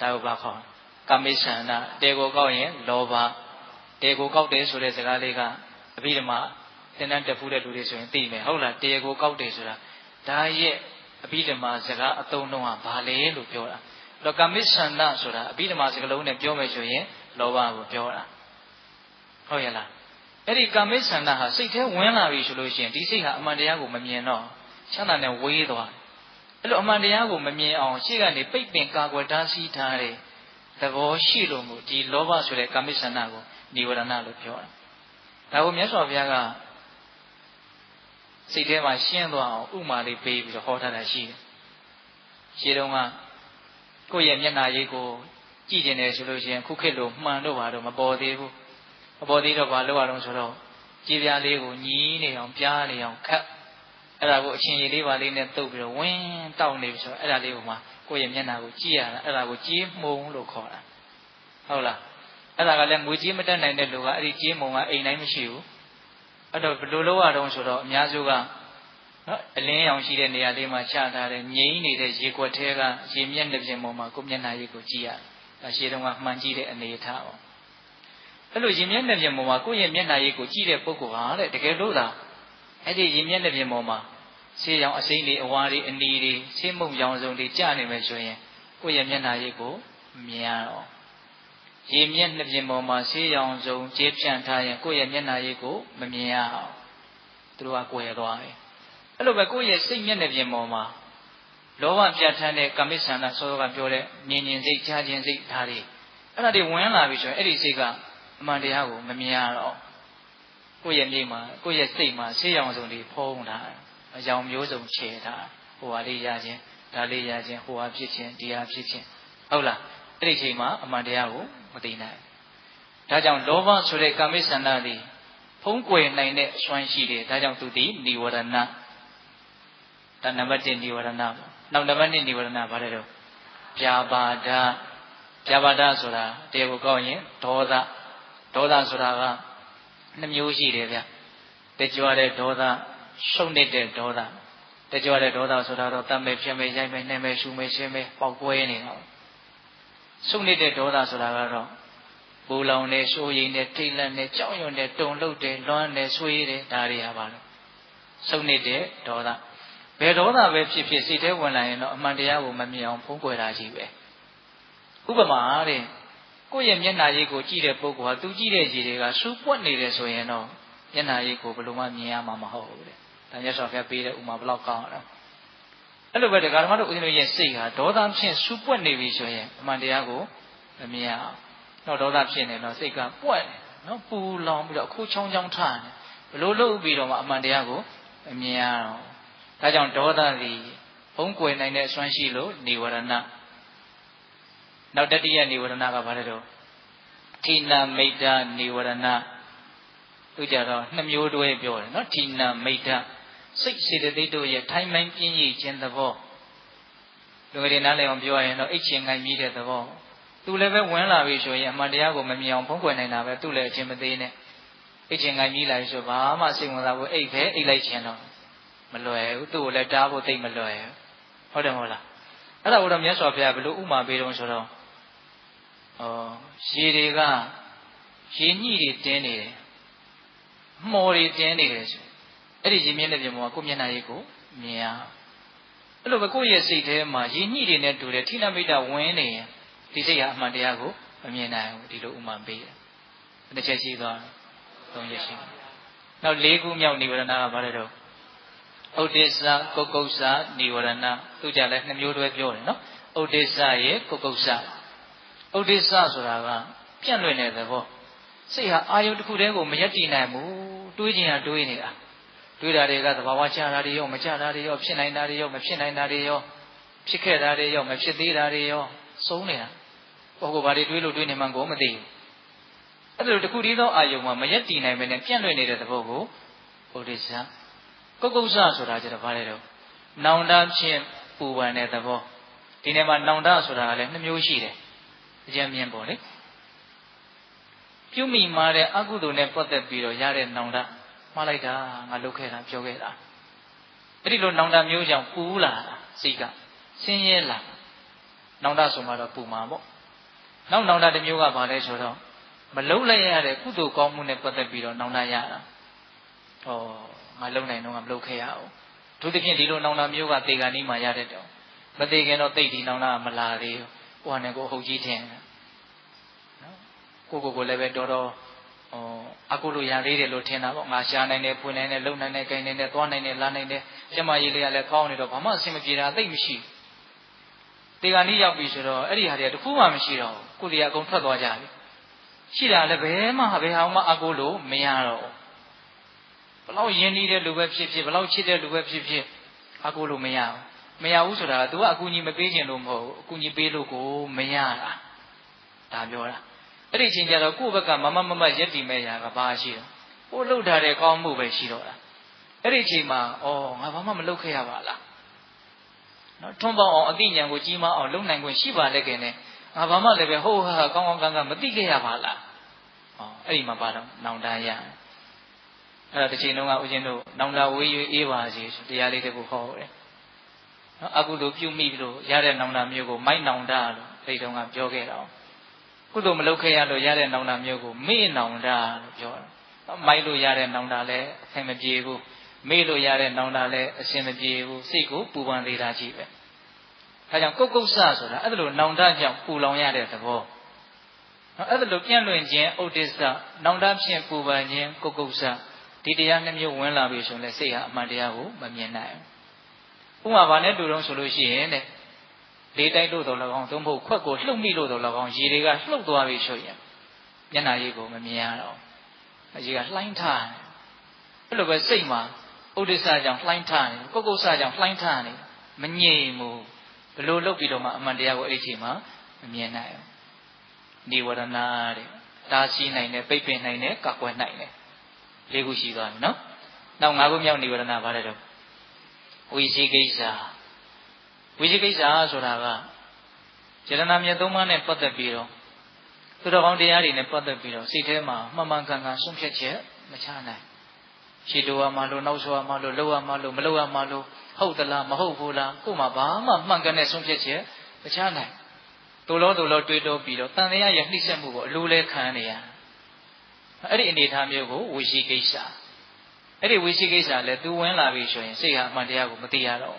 ဒါကိုဘာခေါ်ကာမိသန္တာတေကိုကောက်ရင်လောဘတေကိုကောက်တယ်ဆိုတဲ့စကားလေးကအဘိဓမ္မာသင်တန်းတက်ဖူးတဲ့လူတွေဆိုရင်သိမယ်ဟုတ်လားတေကိုကောက်တယ်ဆိုတာဒါရဲ့အဘိဓမ္မာစကားအသုံးလုံးကဘာလဲလို့ပြောတာတော့ကာမိသန္တာဆိုတာအဘိဓမ္မာစကားလုံးနဲ့ပြောမယ်ဆိုရင်လောဘကိုပြောတာဟုတ်ရဲ့လားအဲ့ဒီကာမိသန္တာဟာစိတ်ထဲဝင်လာပြီဆိုလို့ရှိရင်ဒီစိတ်ဟာအမှန်တရားကိုမမြင်တော့ချမ်းသာနဲ့ဝေးသွားအဲ့လိုအမှန်တရားကိုမမြင်အောင်ရှေ့ကနေပိတ်ပင်ကာကွယ်တားဆီးထားတဲ့သဘောရှိလို့မို့ဒီလောဘဆိုတဲ့ကာမိသန္တာကိုနိဝရဏလို့ပြောတာဒါကိုမြတ်စွာဘုရားကစိတ်ထဲမှာရှင်းသွားအောင်ဥမာလေးပေးပြီးတော့ဟောထားတာရှိတယ်ရှင်းတော့ကကိုယ့်ရဲ့မျက်နှာရည်ကိုကြည့်ကျင်တယ်ဆိုလို့ရှိရင်ခုခေတ်လိုမှန်တော့ဘာတော့မပေါ်သေးဘူးမပေါ်သေးတော့ဘာလုပ်ရအောင်ဆိုတော့ကြည်ပြားလေးကိုညီးနေအောင်ပြားနေအောင်ခတ်အဲ့ဒါကိုအချင်းရည်လေးပါလေးနဲ့တုပ်ပြီးတော့ဝင်းတောက်နေပြီဆိုတော့အဲ့ဒါလေးကိုမှကိုယ့်ရဲ့မျက်နှာကိုကြည့်ရတာအဲ့ဒါကိုကြေးမှုံလို့ခေါ်တာဟုတ်လားအဲ့ဒါကလည်းငွေကြေးမတက်နိုင်တဲ့လူကအဲ့ဒီကြေးမှုံကအိမ်တိုင်းမရှိဘူးအဲ့တော့ဘယ်လိုလုပ်ရအောင်ဆိုတော့အများစုကနော်အလင်းရောင်ရှိတဲ့နေရာလေးမှာချထားတဲ့ငြိမ်းနေတဲ့ရေခွက်ထဲကရေမျက်နှာပြင်ပေါ်မှာကိုမျက်နှာရည်ကိုကြည့်ရဒါရှင်းတော့ကမှန်ကြည့်တဲ့အနေထားပေါ့အဲ့လိုရေမျက်နှာပြင်ပေါ်မှာကိုယ့်ရဲ့မျက်နှာရည်ကိုကြည့်တဲ့ပုဂ္ဂိုလ်ဟာတဲ့တကယ်လို့သာအဲ့ဒီရေမျက်နှာပြင်ပေါ်မှာဆေးရောင်အစိမ့်တွေအဝါတွေအနီတွေဆေးမုံရောင်စုံတွေကျနေမယ်ဆိုရင်ကိုယ့်ရဲ့မျက်နှာရည်ကိုမြင်ရတော့ရေမျက်နှာပြင်ပေါ်မှာဆေးရောင်စုံကျေးဖြန့်ထားရင်ကိုယ့်ရဲ့မျက်နှာရည်ကိုမမြင်ရအောင်သူတို့ကကွယ်သွားတယ်အဲ့လိုပဲကိုယ့်ရဲ့စိတ်မျက်နှာပြင်ပေါ်မှာလောဘပြတ်ထန်းတဲ့ကာမိသန္တာစောစောကပြောတဲ့မြင်ခြင်းစိတ်ကြားခြင်းစိတ်ဒါတွေအဲ့ဒါတွေဝင်လာပြီဆိုရင်အဲ့ဒီစိတ်ကအမှန်တရားကိုမမြင်ရတော့ကိုယ့်ရဲ့မြေမှာကိုယ့်ရဲ့စိတ်မှာဆေးရောင်စုံတွေဖုံးထားအကြောင်းမျိုးစုံခြေထားဟိုဟာလေးရခြင်းဒါလေးရခြင်းဟိုဟာဖြစ်ခြင်းဒီဟာဖြစ်ခြင်းဟုတ်လားအဲ့ဒီချိန်မှာအမှန်တရားကိုမသိနိုင်ဒါကြောင့်လောဘဆိုတဲ့ကာမိသန္တာသည်ဖုံးကွယ်နိုင်တဲ့အစွမ်းရှိတယ်ဒါကြောင့်သူသည်နိဝရဏဒါနံပါတ်1နိဝရဏပေါ့နောက်နံပါတ်2နိဝရဏဘာလဲတော့ပြာပါဒပြာပါဒဆိုတာတရားကိုကောက်ရင်ဒေါသဆိုတာက2မျိုးရှိတယ်ဗျတကြွတဲ့ဒေါသရှုံနေတဲ့ဒေါသတကြွတဲ့ဒေါသဆိုတာတော့တတ်မဲ့ဖြစ်မဲ့ရိုက်မဲ့နှဲမဲ့ရှူမဲ့ရှင်းမဲ့ပေါက်ကွဲနေတာရှုံနေတဲ့ဒေါသဆိုတာကတော့ပူလောင်နေရှိုးရင်နဲ့ထိတ်လန့်နေကြောက်ရွံ့နေတုန်လှုပ်တယ်လွမ်းနေဆွေးတယ်ဒါတွေဟာပါလို့ရှုံနေတဲ့ဒေါသဘယ်ဒေါသပဲဖြစ်ဖြစ်စိတ်ထဲဝင်လာရင်တော့အမှန်တရားကိုမမြင်အောင်ဖုံးကွယ်တာကြီးပဲဥပမာတဲ့ကိုယ့်ရဲ့မျက်နှာရည်ကိုကြည့်တဲ့ပုဂ္ဂိုလ်ဟာသူကြည့်တဲ့ရည်တွေကစူးပွက်နေတယ်ဆိုရင်တော့မျက်နှာရည်ကိုဘယ်လိုမှမြင်ရမှာမဟုတ်ဘူးတဲ့ဒါမြတ်စွာဘုရားပေးတဲ့ဥမာဘလောက်ကောင်းအောင်အဲ့လိုပဲတရားဓမ္မတို့ဦးဇင်းတို့ရဲ့စိတ်ဟာဒေါသဖြင့်စူးပွက်နေပြီဆိုရင်အမှန်တရားကိုမမြင်ရအောင်တော့ဒေါသဖြစ်နေတော့စိတ်ကပွက်နေနော်ပူလောင်ပြီးတော့အခုချောင်းချောင်းထားနေဘယ်လိုလုပ်ပြီးတော့မှအမှန်တရားကိုမမြင်ရအောင်ဒါကြောင့်ဒေါသသည်ဘုံကွယ်နိုင်တဲ့အစွမ်းရှိလို့နိဝရဏနောက်တတိယနိဝရဏကဘာလဲတော့ဌိနမိတ်တာနိဝရဏသူကြတော့2မျိုးတွဲပြောတယ်နော်ဌိနမိတ်တာစိတ်စေတသိက်တို့ရဲ့ထိုင်မှန်ပြင်းရည်ခြင်းသဘော လူငယ်တွေနားလည်အောင်ပြောရရင်တော့အိတ်ချင်ငိုင်မြည်တဲ့သဘောသူလည်းပဲဝင်လာပြီဆိုရင်အမှန်တရားကိုမမြင်အောင်ဖုံးကွယ်နိုင်တာပဲသူလည်းအချင်းမသေးနဲ့အိတ်ချင်ငိုင်မြည်လိုက်ဆိုဘာမှစိတ်ဝင်စားဘူးအိတ်ပဲအိတ်လိုက်ချင်တော့မလွယ်ဘူးသူ့ကိုလည်းတားဖို့တိတ်မလွယ်ဘူးဟုတ်တယ်မဟုတ်လားအဲ့ဒါကိုတော့မြတ်စွာဘုရားဘယ်လိုဥမာပေးတော့ဆိုတော့ရေတွေကရေညှိတွေတင်းနေတယ်မှော်တွေတင်းနေတယ်ဆိုအဲ့ဒီရေမြင့်တဲ့ပြင်ပေါ်ကကိုမျက်နှာရည်ကိုမြင်ရအဲ့လိုပဲကိုယ့်ရဲ့စိတ်ထဲမှာရေညှိတွေနဲ့တူတယ်ထိနာမိတ်တာဝင်နေရင်ဒီစိတ်ဟာအမှန်တရားကိုမမြင်နိုင်ဘူးဒီလိုဥမာပေးတယ်တစ်ချက်ရှိသွားတယ်၃ချက်ရှိတယ်နောက်၄ခုမြောက်និဝရဏကဘာလဲတော့ဥဒိစ္စကုက္ကုစ္စនិဝရဏသူကြလည်း2မျိုးတွဲပြောတယ်နော်ဥဒိစ္စရဲ့ကုက္ကုစ္စဥဒိစ္စဆိုတာကပြန့်လွင့်တဲ့သဘောစိတ်ဟာအာယုတစ်ခုတည်းကိုမယက်တည်နိုင်ဘူးတွေးခြင်းဟာတွေးနေတာတွေးတာတွေကသဘာဝကျတာတွေရောမကျတာတွေရောဖြစ်နိုင်တာတွေရောမဖြစ်နိုင်တာတွေရောဖြစ်ခဲ့တာတွေရောမဖြစ်သေးတာတွေရောစုံနေတာကိုဘာတွေတွေးလို့တွေးနေမှကိုမသိဘူးအဲ့ဒါလိုတစ်ခုတည်းသောအာယုမှာမယက်တည်နိုင်မနဲ့ပြန့်လွင့်နေတဲ့သဘောကိုဥဒိစ္စကုက္ကုစ္စဆိုတာကျတော့ဘာလဲတော့နောင်တဖြင့်ပူပန်တဲ့သဘောဒီနေ့မှာနောင်တဆိုတာကလည်း2မျိုးရှိတယ်အကျဉ်းမြင်ပေါ့လေပြုမိမှာတဲ့အကုသိုလ်နဲ့ပတ်သက်ပြီးတော့ရတဲ့နောင်တမှားလိုက်တာငါလုပ်ခဲ့တာပြောခဲ့တာအဲ့ဒီလိုနောင်တမျိုးကြောင့်ပူလာစိတ်ကဆင်းရဲလာနောင်တဆိုမှတော့ပူမှာပေါ့နောက်နောင်တတစ်မျိုးကဘာလဲဆိုတော့မလုံးလိုက်ရတဲ့ကုသိုလ်ကောင်းမှုနဲ့ပတ်သက်ပြီးတော့နောင်တရတာငါလုံနိုင်တော့ငါမလုပ်ခဲ့ရအောင်သူတဖြင့်ဒီလိုနောင်တမျိုးကတေဂာနီးမှာရတဲ့တော့မသေးခင်တော့တိတ်ဒီနောင်တမလာသေးဘူးဟိုကနေကိုအဟုတ်ကြီးထင်တယ်နော်ကိုလည်းပဲတော်တော်အကုလို့ရသေးတယ်လို့ထင်တာပေါ့ငါရှားနိုင်တယ်ဖွင့်နိုင်တယ်လုံနိုင်တယ်ကိုင်နိုင်တယ်သွားနိုင်တယ်လာနိုင်တယ်ကျမကြီးလေးကလည်းကောင်းနေတော့ဘာမှအဆင်မပြေတာသိပ်မရှိတေဂာနီးရောက်ပြီဆိုတော့အဲ့ဒီဟာတွေကတခုမှမရှိတော့ဘူးကိုယ်တွေအကုန်ထွက်သွားကြပြီရှိတာလည်းဘယ်မှဘယ်ဟာမှအကုလို့မရတော့ဘလောက်ယဉ်နေတဲ့လူပဲဖြစ်ဖြစ်ဘလောက်ချစ်တဲ့လူပဲဖြစ်ဖြစ်အကုလို့မရဘူးဆိုတာက तू ကအကူကြီးမပေးခြင်းလို့မဟုတ်ဘူးအကူကြီးပေးလို့ကိုမရတာဒါပြောတာအဲ့ဒီအချိန်ကျတော့ကိုယ့်ဘက်ကမမရက်တည်မဲ့ရာကဘာရှိတော့ကိုလှုပ်ထားတဲ့ကောင်းမှုပဲရှိတော့တာအဲ့ဒီအချိန်မှာငါဘာမှမလုပ်ခဲ့ရပါလားနော်ထွန်းပေါအောင်အသိဉာဏ်ကိုကြီးမားအောင်လုပ်နိုင်ခွင့်ရှိပါလေခင်နဲ့ငါဘာမှလည်းပဲဟုတ်ဟာကောင်းကောင်းကံကမသိခဲ့ရပါလားအဲ့ဒီမှာပါတော့နောင်တရအဲ့ဒါတစ်ချိန်လုံးကဦးဇင်းတို့နောင်တဝေးရွေးအေးပါစေတရားလေးတခုဟောတယ်နော်အကုသိုလ်ပြုမိလို့ရတဲ့နောင်တမျိုးကိုမိုက်နောင်တလို့ဒီတုန်းကပြောခဲ့တာကုသိုလ်မလုပ်ခဲ့ရလို့ရတဲ့နောင်တမျိုးကိုမေ့နောင်တလို့ပြောတာမိုက်လို့ရတဲ့နောင်တလည်းအဆင်မပြေဘူးမေ့လို့ရတဲ့နောင်တလည်းအဆင်မပြေဘူးစိတ်ကိုပူပန်နေတာကြီးပဲဒါကြောင့်ကုက္ကုစ္စဆိုတာအဲ့ဒါလိုနောင်တကြောင့်ပူလောင်ရတဲ့သဘောနော်အဲ့ဒါလိုပြန့်လွင့်ခြင်းဥဒိစ္စနောင်တဖြင့်ပူပန်ခြင်းကုက္ကုစ္စဒီတရား2မျိုးဝင်လာပြီဆိုရင်စိတ်ဟာအမှန်တရားကိုမမြင်နိုင်ဘူးဥပမာဘာနဲ့တူတော့ဆိုလို့ရှိရင်တဲ့လေးတိုက်လို့တော့၎င်းသုံးဖို့ခွက်ကိုလှုပ်မိလို့တော့၎င်းရေတွေကလှုပ်သွားပြီဆိုရင်မျက်နှာရည်ကိုမမြင်ရတော့အကြီးကလှိုင်းထားတယ်အဲ့လိုပဲစိတ်မှာဥဒိစ္စကြောင့်လှိုင်းထားတယ်ကုက္ကုစ္စကြောင့်လှိုင်းထားတယ်မငြိမ်ဘူးဘလို့လှုပ်ပြီးတော့မှအမှန်တရားကိုအဲ့ဒီအချိန်မှာမမြင်နိုင်ဘူးនិဝရဏတဲ့တားဆီးနိုင်တယ်ပိတ်ပင်နိုင်တယ်ကာကွယ်နိုင်တယ်၄ခုရှိသွားပြီနော်နောက်၅ခုမြောက်និဝရဏဘာလဲတော့ဝိသိကိစ္စဆိုတာကစေတနာမြတ်၃ပါးနဲ့ပတ်သက်ပြီးတော့သူတော်ကောင်းတရားတွေနဲ့ပတ်သက်ပြီးတော့စိတ်ထဲမှာမှန်မှန်ကန်ကန်ဆုံးဖြတ်ချက်မချနိုင်ရှေ့တော်မှလို့နောက်ဆိုမှလို့လှုပ်မှလို့မလှုပ်မှလို့ဟုတ်သလားမဟုတ်ဘူးလားကို့မှာဘာမှမှန်ကန်တဲ့ဆုံးဖြတ်ချက်မချနိုင်တူလို့တွေးတော့ပြီးတော့တန်တရားရဲ့နှိမ့်ဆက်မှုကိုအလိုလဲခံနေရအဲ့ဒီအနေအထားမျိုးကိုဝိသိကိစ္စအဲ့ဒီဝိသိကိစ္စလည်းသူဝင်လာပြီဆိုရင်စိတ်ဟာအမှန်တရားကိုမသိရတော့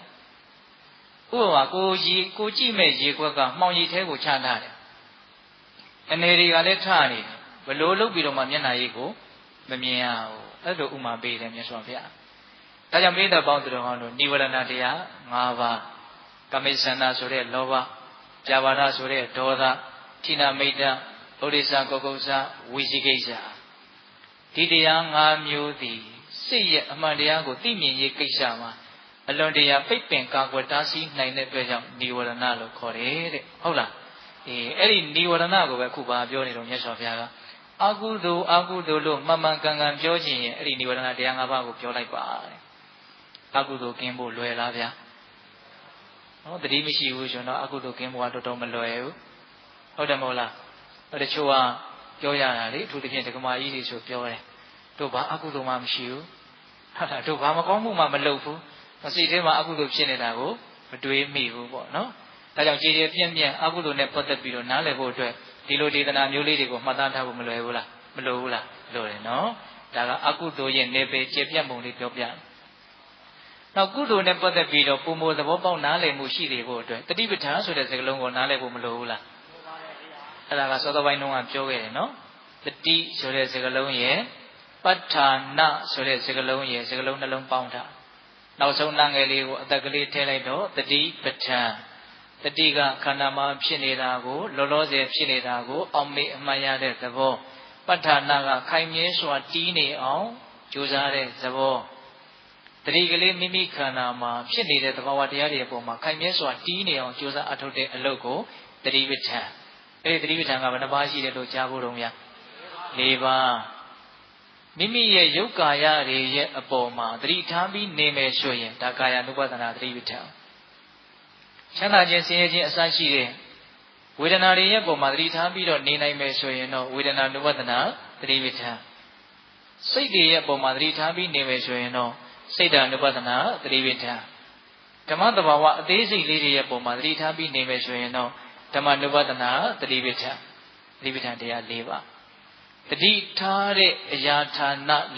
ဥပမာကိုကြည့်မဲ့ရေခွက်ကမှောင်ရည်ထဲကိုချထားတယ်အနေတွေကလည်းထနေတယ်ဘလို့လုပ်ပြီးတော့မှမျက်နှာရည်ကိုမမြင်ရဘူးအဲ့လိုဥမာပေးတယ်မြတ်စွာဘုရားဒါကြောင့်မိသက်ပေါင်းသူတော်ကောင်းတို့និဝရဏတရား၅ပါးကမိစ္ဆန္ဒဆိုတဲ့လောဘပြာပါဒဆိုတဲ့ဒေါသထိနာမိတ်တဥဒိစ္စကုက္ကုစ္စဝိသိကိစ္စဒီတရား၅မျိုးသည်စိတ်ရဲ့အမှန်တရားကိုသိမြင်ရေးကိစ္စမှာအလွန်တရာပိတ်ပင်ကာကွယ်တားဆီးနိုင်တဲ့အတွက်ကြောင့်និဝရဏလို့ခေါ်တယ်တဲ့ဟုတ်လားအဲ့ဒီនិဝရဏကိုပဲအခုပါပြောနေတော့မြတ်စွာဘုရားကအကုသိုလ်လို့မှန်မှန်ကန်ကန်ပြောခြင်းရင်အဲ့ဒီនិဝရဏတရား၅ပါးကိုပြောလိုက်ပါတဲ့အကုသိုလ်ကင်းဖို့လွယ်လားဗျာ နော်တတိမရှိဘူးဆိုတော့အကုသိုလ်ကင်းဘဝတော်တော်မလွယ်ဘူးဟုတ်တယ်မဟုတ်လားတချို့ကပြောရတာလေအထူးသဖြင့်ဒကမာကြီးတွေဆိုပြောတယ်တို့ဘာအကုသိုလ်မှမရှိဘူးဟုတ်လားတို့ဘာမကောင်းမှုမှမလုပ်ဘူးစိတ်ထဲမှာအကုသိုလ်ဖြစ်နေတာကိုမတွေးမိဘူးပေါ့နော်ဒါကြောင့်ကြည်ကြည်ပြန့်ပြန့်အကုသိုလ်နဲ့ပတ်သက်ပြီးတော့နားလည်ဖို့အတွက်ဒီလိုဒေသနာမျိုးလေးတွေကိုမှတ်သားထားဖို့မလွယ်ဘူးလားမလိုဘူးလားလိုတယ်နော်ဒါကအကုသိုလ်ရဲ့နေပေကျေပြတ်မှုလေးပြောပြနောက်ကုသိုလ်နဲ့ပတ်သက်ပြီးတော့ပုံမသဘောပေါက်နားလည်မှုရှိနေဖို့အတွက်တတိပဋ္ဌာန်ဆိုတဲ့စကားလုံးကိုနားလည်ဖို့မလိုဘူးလားအဲ့ဒါကစောစောပိုင်းတုန်းကပြောခဲ့တယ်နော်တတိဆိုတဲ့စကားလုံးရဲ့ပဋ္ဌာနဆိုတဲ့စကားလုံးရဲ့စကားလုံးနှလုံးပေါင်းထားနောက်ဆုံးနာငယ်လေးကိုအသက်ကလေးထည့်လိုက်တော့တတိပဋ္ဌာန်တတိကခန္ဓာမှာဖြစ်နေတာကိုလောလောဆယ်ဖြစ်နေတာကိုအောင်မေ့အမှတ်ရတဲ့သဘောပဋ္ဌာနကခိုင်မြဲစွာတီးနေအောင်ကြိုးစားတဲ့သဘောတတိကလေးမိမိခန္ဓာမှာဖြစ်နေတဲ့သဘာဝတရားတွေအပေါ်မှာခိုင်မြဲစွာတီးနေအောင်ကြိုးစားအထောက်တဲ့အလုပ်ကိုတတိပဋ္ဌာန်အဲဒီတတိပဋ္ဌာန်ကဘယ်နှပါးရှိတယ်လို့ကြားဖို့တော့မရ၄ပါးမိမိရဲ့ယုတ်ကာယတွေရဲ့အပေါ်မှာသတိထားပြီးနေမယ်ဆိုရင်ဒါကာယ ानु ပဒနာသတိပဋ္ဌာန်ချမ်းသာခြင်းဆင်းရဲခြင်းအစရှိတဲ့ဝေဒနာတွေရဲ့ပုံမှာသတိထားပြီးတော့နေနိုင်မယ်ဆိုရင်တော့ဝေဒနာ ानु ပဒနာသတိပဋ္ဌာန်စိတ်တွေရဲ့ပုံမှာသတိထားပြီးနေမယ်ဆိုရင်တော့စိတ်ဓာ ानु ပဒနာသတိပဋ္ဌာန်ဓမ္မတဘာဝအသေးစိတ်လေးတွေရဲ့ပုံမှာသတိထားပြီးနေမယ်ဆိုရင်တော့ဓမ္မ ानु ပဒနာသတိပဋ္ဌာန်သတိပဋ္ဌာန်တရား၄ပါးတတိထားတဲ့အရာဌာန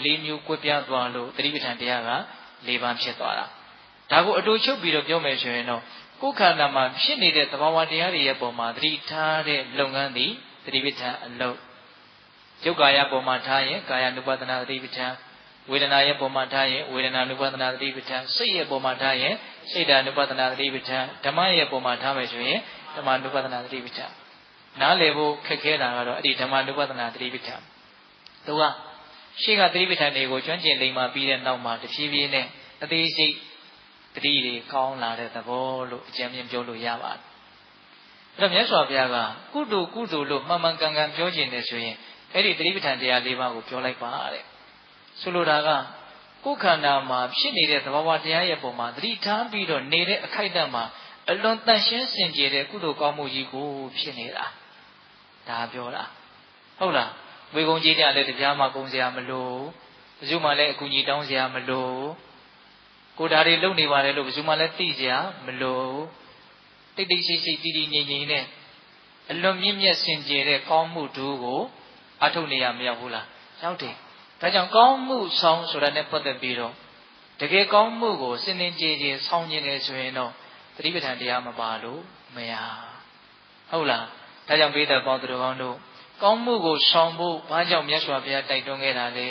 ၄မျိုးကွဲပြားသွားလို့တတိပဋ္ဌာန်တရားက၄ပါးဖြစ်သွားတာဒါကိုအတူချုပ်ပြီးတော့ပြောမယ်ဆိုရင်တော့ကိုယ်ခန္ဓာမှာဖြစ်နေတဲ့သဘာဝတရားတွေရဲ့ပုံမှာတတိထားတဲ့လုပ်ငန်းသည်တတိပဋ္ဌာန်အလုပ်ယုတ်ကာယပုံမှာထားရင်ကာယ ानु ပဒနာတတိပဋ္ဌာန်ဝေဒနာရဲ့ပုံမှာထားရင်ဝေဒနာ ानु ပဒနာတတိပဋ္ဌာန်စိတ်ရဲ့ပုံမှာထားရင်စိတ်ဓာ ानु ပဒနာတတိပဋ္ဌာန်ဓမ္မရဲ့ပုံမှာထားမယ်ဆိုရင်ဓမ္မ ानु ပဒနာတတိပဋ္ဌာန်နားလည်ဖို့ခက်ခဲတာကတော့အဲ့ဒီဓမ္မ ानु ပဒနာတတိပဋ္ဌာန်သူကရှေ့ကတတိပဋ္ဌာန်တွေကိုကျွမ်းကျင်လိမ္မာပြီးတဲ့နောက်မှာတဖြည်းဖြည်းနဲ့အသေးစိတ်တတိတွေကောင်းလာတဲ့သဘောလို့အကြံဉာဏ်ပြောလို့ရပါတယ်။အဲ့တော့မြတ်စွာဘုရားကကုသိုလ်လို့မှန်မှန်ကန်ကန်ပြောခြင်းနဲ့ဆိုရင်အဲ့ဒီတတိပဋ္ဌာန်တရား၄ပါးကိုပြောလိုက်ပါတဲ့။ဆိုလိုတာကကိုယ်ခန္ဓာမှာဖြစ်နေတဲ့သဘာဝတရားရဲ့ပုံမှာတတိထားပြီးတော့နေတဲ့အခိုက်အတန့်မှာအလွန်တန်ရှင်းစင်ကြယ်တဲ့ကုသိုလ်ကောင်းမှုကြီးကိုဖြစ်နေတာ။ဒါပြောတာဟုတ်လား။ဝေကုံကြီးကြလည်းတရားမှကုံစရာမလိုဘယ်သူမှလည်းအကူကြီးတောင်းစရာမလိုကိုဓာရီလုံနေပါတယ်လို့ဘယ်သူမှလည်းသိစရာမလိုတိတ်တိတ်ဆိတ်ဆိတ်တည်တည်ငြိမ်ငြိမ်နဲ့အလွန်မြင့်မြတ်စင်ကြယ်တဲ့ကောင်းမှုတို့ကိုအထုတ်နေရမရောက်ဘူးလားရောက်တယ်ဒါကြောင့်ကောင်းမှုဆောင်ဆိုတာနဲ့ပတ်သက်ပြီးတော့တကယ်ကောင်းမှုကိုစင်စင်ကြယ်ကြယ်ဆောင်ကျင်နေဆိုရင်တော့သတိပဋ္ဌာန်တရားမပါလို့မရဟုတ်လားဒါကြောင့်ပိဋကပေါင်းသူတော်ကောင်းတို့ကောင်းမှုကိုဆောင်ဖို့ဘာကြောင့်မြတ်စွာဘုရားတိုက်တွန်းခဲ့တာလဲ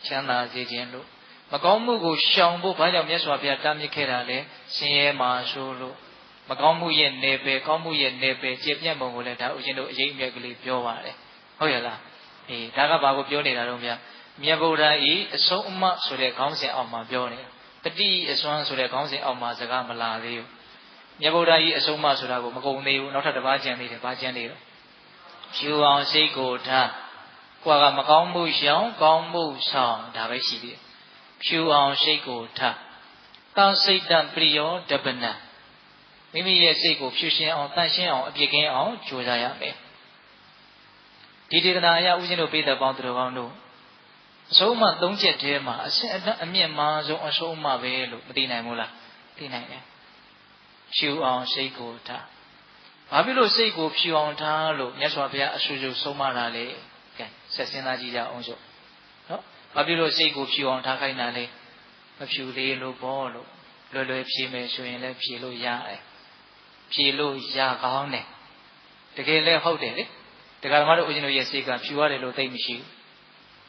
ချမ်းသာစေခြင်းလို့မကောင်းမှုကိုရှောင်ဖို့ဘာကြောင့်မြတ်စွာဘုရားတားမြစ်ခဲ့တာလဲဆင်းရဲမှာဆိုလို့မကောင်းမှုရဲ့နေပယ်ကောင်းမှုရဲ့နေပယ်ကျေပြတ်ပုံကိုလည်းဒါဦးဇင်းတို့အရေးအမြတ်ကလေးပြောပါတယ်ဟုတ်ရဲ့လားအေးဒါကဘာကိုပြောနေတာတော့ဗျာမြတ်ဗုဒ္ဓဤအဆုံးအမဆိုတဲ့ခေါင်းစဉ်အောက်မှာပြောနေတတိအစွမ်းဆိုတဲ့ခေါင်းစဉ်အောက်မှာစကားမလာသေးဘူးမြတ်ဗုဒ္ဓဤအဆုံးအမဆိုတာကိုမကုန်သေးဘူးနောက်ထပ်တစ်ပါးကျန်သေးတယ်ဘာကျန်သေးတော့ဖြူအောင်စိတ်ကိုထားကိုကမကောင်းမှုရှောင်ကောင်းမှုဆောင်ဒါပဲရှိသေးတယ်ဖြူအောင်စိတ်ကိုထားတောင်းစိတ်တံပရိယောတပနံမိမိရဲ့စိတ်ကိုဖြူရှင်အောင်တန့်ရှင်းအောင်အပြစ်ကင်းအောင်ကြိုးစားရမယ်ဒီဒေသနာအရဦးဇင်းတို့ပြည်သက်ပေါင်းသူတော်ကောင်းတို့အဆုံးအမ၃ချက်တည်းမှာအစစ်အမြင့်မားဆုံးအဆုံးအမပဲလို့မသိနိုင်ဘူးလားသိနိုင်တယ်ဖြူအောင်စိတ်ကိုထားဘာဖြစ်လို့စိတ်ကိုဖြူအောင်ထားလို့မြတ်စွာဘုရားအဆူဆူဆုံးမတာလဲကဲဆက်စဉ်းစားကြည့်ကြအောင်စို့နော်ဘာဖြစ်လို့စိတ်ကိုဖြူအောင်ထားခိုင်းတာလဲမဖြူသေးလို့ပေါ့လို့လွယ်ဖြေမယ်ဆိုရင်လည်းဖြေလို့ရတယ်ဖြေလို့ရကောင်းတယ်တကယ်လည်းဟုတ်တယ်လေတရားဓမ္မတို့ဦးဇင်းတို့ရဲ့စိတ်ကဖြူရတယ်လို့သိမရှိဘူး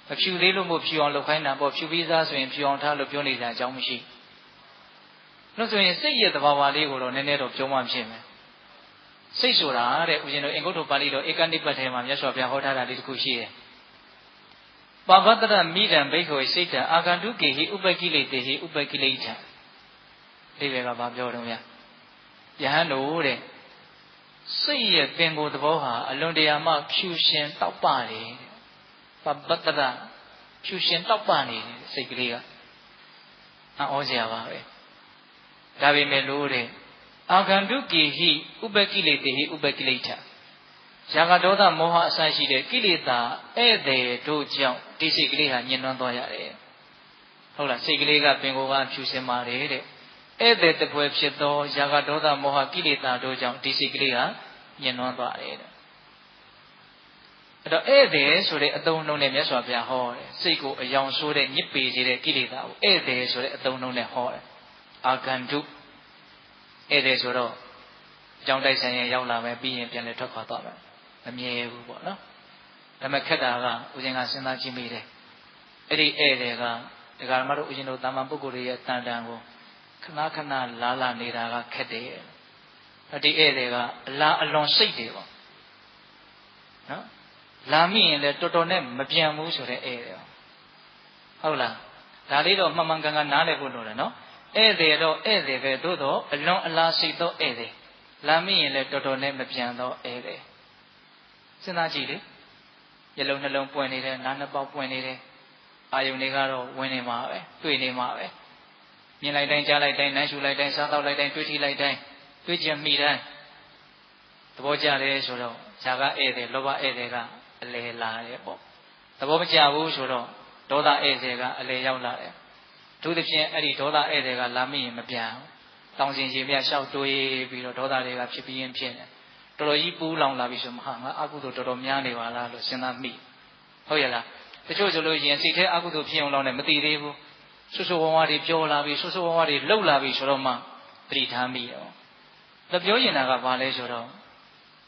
မဖြူသေးလို့မို့ဖြူအောင်လုပ်ခိုင်းတာပေါ့ဖြူပြီးသားဆိုရင်ဖြူအောင်ထားလို့ပြောနေကြအကြောင်းမရှိလို့ဆိုရင်စိတ်ရဲ့သဘာဝလေးကိုတော့နည်းနည်းတော့ပြောမှဖြစ်မယ်စိတ်ဆိုတာတဲ့ဦးဇင်းတို့အင်္ဂုတ္တပါဠိတော်ဧကနိပတ်ထဲမှာမြတ်စွာဘုရားဟောထားတာလေးတစ်ခုရှိတယ်ပဝတ္တရမိဒံဘိက္ခောစိတ်တံအာဂန္တုကေဟိဥပကိလေတေဟိဥပကိလေထံဒီဘက်ကဘာပြောတော့ဗျာယဟန်တို့တဲ့စိတ်ရဲ့ပင်ကိုယ်သဘောဟာအလွန်တရာမှဖြူရှင်တောက်ပတယ်ပဝတ္တရဖြူရှင်တောက်ပနေတယ်စိတ်ကလေးကအောစရာပါပဲဒါပေမဲ့လို့တဲ့ အာဂန္တုကိဟိဥပကိလေတေဟိဥပကိလေထရာဂဒေါသမောဟအစရှိတဲ့ကိလေသာဧည့်သည်တို့ကြောင့်ဒီစိတ်ကလေးဟာညှဉ်းနှွမ်းသွားရတယ်ဟုတ်လားစိတ်ကလေးကပင်ကိုယ်ကဖြူစင်ပါတယ်တဲ့ဧည့်သည်တပွဲဖြစ်သောရာဂဒေါသမောဟကိလေသာတို့ကြောင့်ဒီစိတ်ကလေးဟာညှဉ်းနှွမ်းသွားတယ်တဲ့အဲ့တော့ဧည့်သည်ဆိုတဲ့အသုံးအနှုန်းနဲ့မြတ်စွာဘုရားဟောတယ်စိတ်ကိုအယောင်ဆိုးတဲ့ညစ်ပေစေတဲ့ကိလေသာကိုဧည့်သည်ဆိုတဲ့အသုံးအနှုန်းနဲ့ဟောတယ်အာဂန္တုဧည့်သည်ဆိုတော့အကြောင်းတိုက်ဆိုင်ရင်ရောက်လာမယ်ပြီးရင်ပြန်လဲထွက်ခွာသွားမယ်မမြဲဘူးပေါ့နော်ဒါပေမဲ့ခက်တာကဦးဇင်းကစဉ်းစားကြည့်မိတယ်အဲ့ဒီဧည့်သည်ကဒကာမတို့ဦးဇင်းတို့တာမန်ပုဂ္ဂိုလ်တွေရဲ့တန်တန်ကိုခဏခဏလာနေတာကခက်တယ်ဒီဧည့်သည်ကအလားအလွန်စိတ်တယ်ပေါ့နော်လာမိရင်လည်းတော်တော်နဲ့မပြန်ဘူးဆိုတဲ့ဧည့်သည်ဟုတ်လားဒါလေးတော့မှန်မှန်ကန်ကန်နားလည်ဖို့လိုတယ်နော်ဧည့်သည်တော့ဧည့်သည်ပဲသို့တော့အလွန်အလားစိတ်သောဧည့်သည်လာမိရင်လည်းတော်တော်နဲ့မပြန်တော့ဧည့်သည်စဉ်းစားကြည့်လေမျက်လုံးနှလုံးပွင့်နေတယ်နားနှစ်ပေါက်ပွင့်နေတယ်အာယုန်တွေကတော့ဝင်နေမှာပဲတွေ့နေမှာပဲမြင်လိုက်တိုင်းကြားလိုက်တိုင်းနမ်းရှူလိုက်တိုင်းစားတော့လိုက်တိုင်းတွေးထိလိုက်တိုင်းတွေးချင်မိတိုင်းသဘောကျတယ်ဆိုတော့ဇာကဧည့်သည်လောဘဧည့်သည်ကအလဲလာတယ်ပေါ့သဘောမကျဘူးဆိုတော့ဒေါသဧည့်သည်ကအလဲရောက်လာတယ်သူသဖြင့်အဲ့ဒီဒေါသဧည့်သည်ကလာမိရင်မပြန်ဘူးတောင်စင်ကြီးမြတ်လျှောက်တွေးပြီးတော့ဒေါသတွေကဖြစ်ပြီးရင်ဖြစ်နေတော်တော်ကြီးပူးလောင်လာပြီဆိုမှဟာငါအကုသိုလ်တော်တော်များနေပါလားလို့စဉ်းစားမိဟုတ်ရဲ့လားတချို့ဆိုလို့ရင်စိတ်ထဲအကုသိုလ်ဖြစ်အောင်လောက်နဲ့မသိသေးဘူးဆွဆွဝဝတွေပြောလာပြီဆွဆွဝဝတွေလှုပ်လာပြီဆိုတော့မှသတိထားမိရောဒါပြောရင်တာကဘာလဲဆိုတော့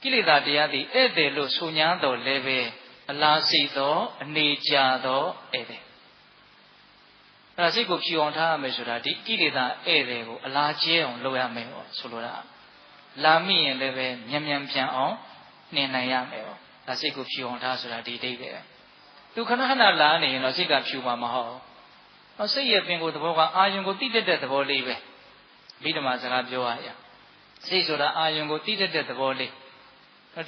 ကိလေသာတရားသည်ဧည့်သည်လို့ဆိုညာတော်လည်းပဲအလားစိတ်သောအနေကြသောဧည့်သည်အဲ့ဒါစိတ်ကိုဖြူအောင်ထားရမယ်ဆိုတာဒီကိလေသာဧည့်သည်ကိုအလားကျဲအောင်လုပ်ရမယ်ပေါ့ဆိုလိုတာလာမိရင်လည်းပဲမြန်မြန်ပြန်အောင်နှင်နိုင်ရမယ်ပေါ့ဒါစိတ်ကိုဖြူအောင်ထားဆိုတာဒီအိဗယ်သူခဏခဏလာနေရင်တော့စိတ်ကဖြူမှာမဟုတ်ဘူးစိတ်ရဲ့ပင်ကိုယ်သဘောကအာယုံကိုတိတက်တဲ့သဘောလေးပဲမိဓမ္မစကားပြောရရင်စိတ်ဆိုတာအာယုံကိုတိတက်တဲ့သဘောလေး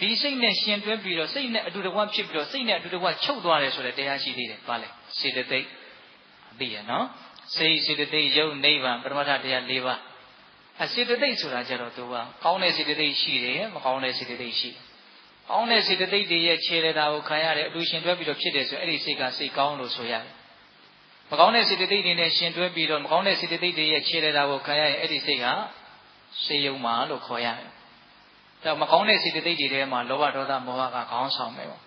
ဒီစိတ်နဲ့ရှင်တွဲပြီးတော့စိတ်နဲ့အတူတကွဖြစ်ပြီးတော့စိတ်နဲ့အတူတကွချုပ်သွားတယ်ဆိုတဲ့တရားရှိသေးတယ်ဗါလဲစေတသိက်သိရနော်စိတ်စေတသိက်ယုတ်နိဗ္ဗာန်ပရမတ္ထတရား၄ပါးစေတသိက်ဆိုတာကြတော့သူကကောင်းတဲ့စေတသိက်ရှိတယ်မကောင်းတဲ့စေတသိက်ရှိတယ်ကောင်းတဲ့စေတသိက်တွေရဲ့ခြေလက်တာကိုခံရတဲ့အတူရှင်တွဲပြီးတော့ဖြစ်တယ်ဆိုအဲ့ဒီစိတ်ကစိတ်ကောင်းလို့ဆိုရတယ်မကောင်းတဲ့စေတသိက်တွေနဲ့ရှင်တွဲပြီးတော့မကောင်းတဲ့စေတသိက်တွေရဲ့ခြေလက်တာကိုခံရရင်အဲ့ဒီစိတ်ကစေယုံမာလို့ခေါ်ရတယ်ဒါမကောင်းတဲ့စေတသိက်တွေထဲမှာလောဘဒေါသမောဟကခေါင်းဆောင်မယ်ပေါ့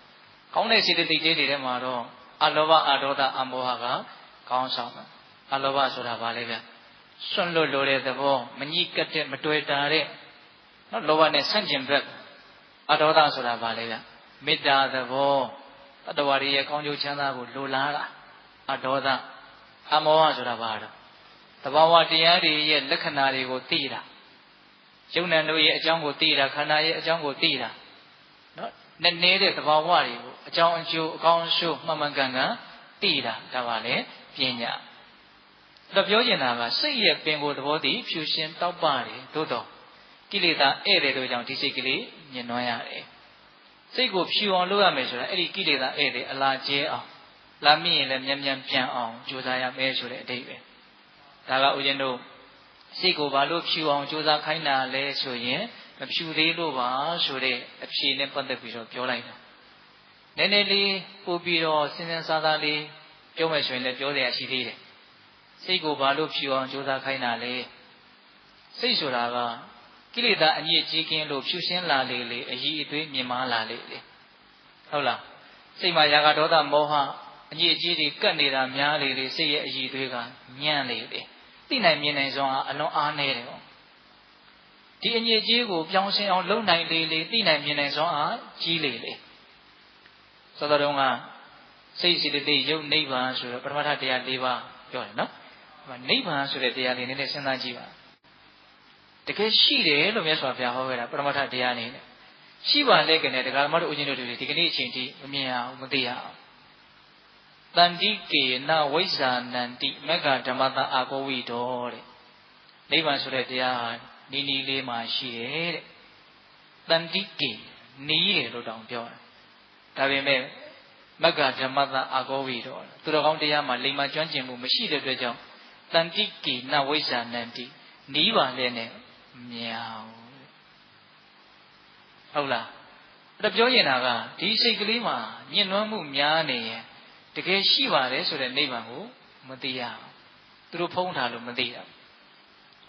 ကောင်းတဲ့စေတသိက်တွေထဲမှာတော့အလောဘအဒေါသအမောဟကခေါင်းဆောင်မယ်အလောဘဆိုတာဘာလဲဗျစွန့်လွတ်လိုတဲ့သဘောမညှိကပ်တဲ့မတွေ့တာတဲ့နော်လောဘနဲ့ဆန့်ကျင်ဘက်အဒေါသဆိုတာဘာလဲဗျမေတ္တာသဘောတတ္တဝါတွေရဲ့ကောင်းကျိုးချမ်းသာကိုလိုလားတာအဒေါသအမောဟဆိုတာဘာတော့သဘာဝတရားတွေရဲ့လက္ခဏာတွေကိုသိတာယုံ nant တို့ရဲ့အကြောင်းကိုသိတာခန္ဓာရဲ့အကြောင်းကိုသိတာနော်နဲ့နေတဲ့သဘာဝတွေကိုအကြောင်းအကျိုးအကောင်းအဆိုးမှန်မှန်ကန်ကန်သိတာဒါပါလေပညာဒါပြောချင်တာကစိတ်ရဲ့ပင်ကိုယ်သဘောတည်ဖြူရှင်တောက်ပတယ်သို့တော့ကိလေသာဧည့်သည်တို့ကြောင့်ဒီစိတ်ကလေးညှဉ်းနှွမ်းရတယ်စိတ်ကိုဖြူအောင်လုပ်ရမယ်ဆိုတာအဲ့ဒီကိလေသာဧည့်သည်အလားကျဲအောင်လာမိရင်လည်းမြန်မြန်ပြန်အောင်ကြိုးစားရမယ်ဆိုတဲ့အဓိပ္ပာယ်ဒါကဦးဇင်းတို့စိတ်ကိုဘာလို့ဖြူအောင်ကြိုးစားခိုင်းတာလဲဆိုရင်မဖြူသေးလို့ပါဆိုတဲ့အဖြေနဲ့ပတ်သက်ပြီးတော့ပြောလိုက်တာနည်းနည်းလေးပို့ပြီးတော့စဉ်းစားစားလေးပြောမယ်ဆိုရင်လည်းပြောစရာရှိသေးတယ်စိတ်ကိုဘာလို့ဖြူအောင်ကြိုးစားခိုင်းတာလဲစိတ်ဆိုတာကကိလေသာအညစ်အကြေးကင်းလို့ဖြူရှင်းလာလေလေအည်အသွေးမြင်မာလာလေလေဟုတ်လားစိတ်မှာရာဂဒေါသမောဟအညစ်အကြေးတွေကပ်နေတာများလေလေစိတ်ရဲ့အည်အသွေးကညံ့လေလေသိနိုင်မြင်နိုင်စွမ်းအလွန်အားနည်းတယ်ပေါ့ဒီအညစ်အကြေးကိုပြောင်းရှင်းအောင်လုပ်နိုင်လေလေသိနိုင်မြင်နိုင်စွမ်းအားကြီးလေလေသောတော်ကစိတ်စေတသိက်ယုတ်နိဗ္ဗာန်ဆိုတော့ပရမတ္ထတရား၄ပါးပြောတယ်နော်နိဗ္ဗာန်ဆိုတဲ့တရားလေးနည်းနည်းစဉ်းစားကြည့်ပါတကယ်ရှိတယ်လို့မြတ်စွာဘုရားဟောခဲ့တာပရမတ္ထတရားနေနဲ့ရှိပါလေကနေဒကာမတို့ဦးဇင်းတို့တွေဒီကနေ့အချိန်ထိမမြင်အောင်မသိရအောင်တန္တိကေနဝိဇ္ဇာနန္တိမက္ခဓမ္မတအာကောဝိတောတဲ့နိဗ္ဗာန်ဆိုတဲ့တရားဟာနီးနီးလေးမှရှိတယ်တဲ့တန္တိကေနီးတယ်လို့တောင်ပြောတယ်ဒါပေမဲ့မက္ခဓမ္မတအာကောဝိတောသူတော်ကောင်းတရားမှာလိမ္မာကျွမ်းကျင်မှုမရှိတဲ့အတွက်ကြောင့်တန္တိကေနဝိဇ္ဇာနန္တိနီးပါလေနဲ့ မြောင်ဟုတ်လားအဲ့ဒါပြောရင်ဒီစိတ်ကလေးမှာညှဉ်းနှွမ်းမှုများနေရင်တကယ်ရှိပါတယ်ဆိုတဲ့နိဗ္ဗာန်ကိုမသိရဘူးသူတို့ဖုံးထားလို့မသိတာ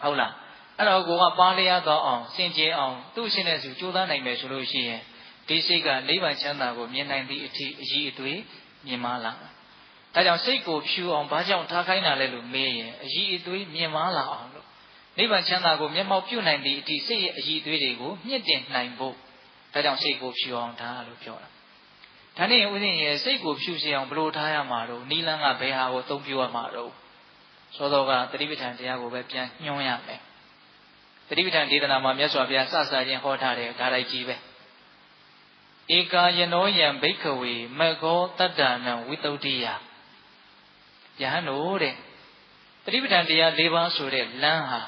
ဟုတ်လားအဲ့တော့ကိုကပါလျားတော့အောင်စင်ကြယ်အောင်သူ့ရှင်တဲ့သူကြိုးစားနိုင်မယ်ဆိုလို့ရှိရင်ဒီစိတ်ကနိဗ္ဗာန်ချမ်းသာကိုမြင်နိုင်သည့်အထိအကြီးအသွေးမြင်မလာဒါကြောင့်စိတ်ကိုဖြူအောင်ဘာကြောင့်ထားခိုင်းတာလဲလို့မေးရင်အကြီးအသွေးမြင်မလာအောင်လို့နိဗ္ဗာန်ချမ်းသာကိုမျက်မှောက်ပြုနိုင်သည့်အထိစိတ်ရဲ့အကြီးအသွေးတွေကိုမြင့်တင်နိုင်ဖို့ဒါကြောင့်စိတ်ကိုဖြူအောင်ထားလို့ပြောတာဒါနဲ့ဦးဇင်းရဲ့စိတ်ကိုဖြူစေအောင်ဘယ်လိုထားရမှာတော့နိလန်းကဘယ်ဟာကိုအသုံးပြုရမှာတော့သောတော်ကသတိပဋ္ဌာန်တရားကိုပဲပြန်ညွှန်းရမယ်သတိပဋ္ဌာန်ဒေသနာမှာမြတ်စွာဘုရားစစချင်းဟောထားတဲ့ဓာတ်ကြီးပဲဧကာယနောယံဘိက္ခဝေမဂောတတ္တနံဝိတုဒ္ဓိယယဟန်တို့တဲ့သတိပဋ္ဌာန်တရား၄ပါးဆိုတဲ့လမ်းဟာ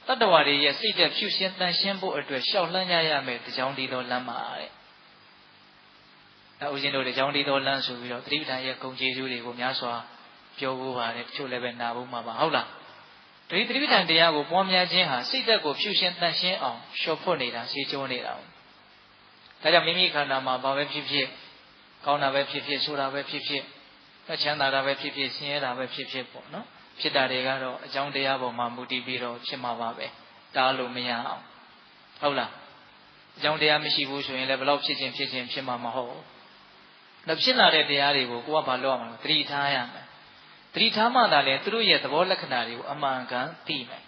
တတ္တဝါတွေရဲ့စိတ်သက်ဖြူရှင်တန်ရှင်းဖို့အတွက်ရှောက်လှမ်းကြရမယ်တကြောင်ဒီသောလမ်းမှာတဲ့ဒါဦးဇင်းတို့တကြောင်ဒီသောလမ်းဆိုပြီးတော့သတိပဋ္ဌာန်ရဲ့ဂုဏ်ကျေးဇူးတွေကိုများစွာပြောဖို့ပါတယ်တချို့လည်းပဲနာဖို့မှာပါဟုတ်လားဒီသတိပဋ္ဌာန်တရားကိုပွားများခြင်းဟာစိတ်သက်ကိုဖြူရှင်တန်ရှင်းအောင်လျှော်ဖွတ်နေတာရှင်းကျိုးနေတာဒါကြောင့်မိမိခန္ဓာမှာဘာပဲဖြစ်ဖြစ်ကောင်းတာပဲဖြစ်ဖြစ်ဆိုတာပဲဖြစ်ဖြစ်ချမ်းသာတာပဲဖြစ်ဖြစ်ဆင်းရဲတာပဲဖြစ်ဖြစ်ပေါ့နော်ဖြစ်တာတွေကတော့အကြောင်းတရားပေါ်မှာမူတည်ပြီးတော့ဖြစ်မှာပါပဲတားလို့မရအောင်ဟုတ်လားအကြောင်းတရားမရှိဘူးဆိုရင်လည်းဘယ်တော့ဖြစ်ခြင်းဖြစ်မှာမဟုတ်ဘူးဒါဖြစ်လာတဲ့တရားတွေကိုကိုကဘာလုပ်ရမှာလဲသတိထားရမယ်သတိထားမှသာလေသူတို့ရဲ့သဘောလက္ခဏာတွေကိုအမှန်ကန်သိမယ်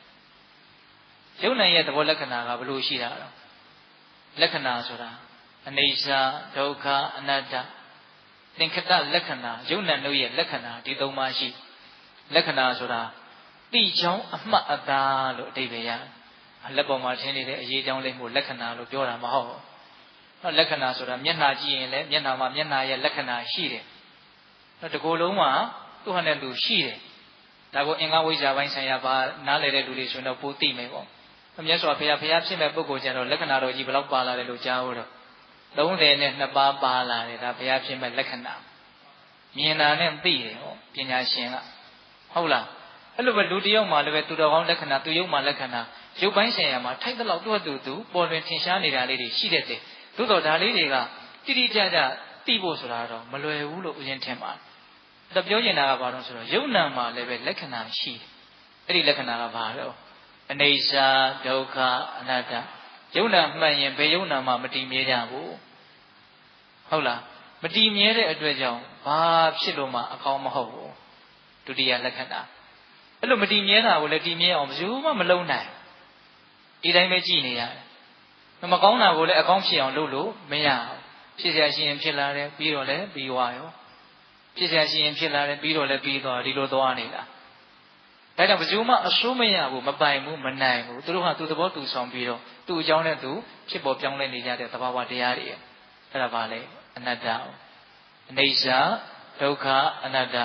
ယုံနိုင်ရဲ့သဘောလက္ခဏာကဘယ်လိုရှိတာလဲလက္ခဏာဆိုတာအနိစ္စဒုက္ခအနတ္တသင်္ခတလက္ခဏာယုံနိုင်တို့ရဲ့လက္ခဏာဒီသုံးပါးရှိလက္ခဏာဆိုတာတိချောင်းအမှတ်အသားလို့အဓိပ္ပာယ်ရတယ်လက်ပေါ်မှာထင်နေတဲ့အရေးကြောင်းလေးမျိုးလက္ခဏာလို့ပြောတာမဟုတ်ဘူး။လက္ခဏာဆိုတာမျက်နှာကြည့်ရင်လည်းမျက်နှာမှာမျက်နှာရဲ့လက္ခဏာရှိတယ်။ဒီကိုယ်လုံးမှာသူ့ဟာနဲ့သူရှိတယ်။ဒါကိုအင်္ဂါဝိဇ္ဇာပိုင်းဆိုင်ရာပါနားလည်တဲ့လူတွေဆိုရင်တော့ပိုသိမယ်ပေါ့။မြတ်စွာဘုရားဖြစ်မဲ့ပုဂ္ဂိုလ်ကျတော့လက္ခဏာတော်ကြီးဘယ်လောက်ပါလာတယ်လို့ကြားလို့32ပါးပါလာတယ်ဒါဘုရားဖြစ်မဲ့လက္ခဏာမြင်တာနဲ့သိတယ်ဟောပညာရှင်ကဟုတ်လားအဲ့လိုပဲလူတယောက်မှလည်းပဲသူတော်ကောင်းလက္ခဏာသူရုပ်မှလက္ခဏာရုပ်ပိုင်းဆိုင်ရာမှာထိုက်တဲ့လောက်သူ့ပေါ်လွင်ထင်ရှားနေတာလေးတွေရှိတတ်တယ်သို့တော်ဒါလေးတွေကတိတိကျကျသိဖို့ဆိုတာတော့မလွယ်ဘူးလို့ဦးဇင်းထင်ပါတယ်ဒါပြောနေတာကဘာလို့ဆိုတော့ယုံနာမှာလည်းပဲလက္ခဏာရှိတယ်အဲ့ဒီလက္ခဏာကဘာလဲအနိစ္စဒုက္ခအနတ္တယုံနာမှန်ရင်ဘယ်ယုံနာမှမတည်မြဲကြဘူးဟုတ်လားမတည်မြဲတဲ့အတွက်ကြောင့်ဘာဖြစ်လို့မှအကောင်းမဟုတ်ဘူးဒုတိယလက္ခဏာအဲ့လိုမတည်မြဲတာကိုလည်းတည်မြဲအောင်ဘယ်သူမှမလုပ်နိုင်ဒီတိုင်းပဲကြည်နေရတယ်မကောင်းတာကိုလည်းအကောင်းဖြစ်အောင်လုပ်လို့မရဘူးဖြစ်เสียရှိရင်ဖြစ်လာတယ်ပြီးတော့လည်းပြီးသွားရောဖြစ်เสียရှိရင်ဖြစ်လာတယ်ပြီးတော့လည်းပြီးသွားဒီလိုသွားနေတာဒါကြောင့်ဘယ်သူမှအဆိုးမရဘူးမပိုင်ဘူးမနိုင်ဘူးသူတို့ဟာသူသဘောတူဆောင်ပြီးတော့သူ့အကြောင်းနဲ့သူဖြစ်ပေါ်ပြောင်းလဲနေကြတဲ့သဘာဝတရားတွေအဲ့ဒါပါလေအနတ္တအနိစ္စဒုက္ခအနတ္တ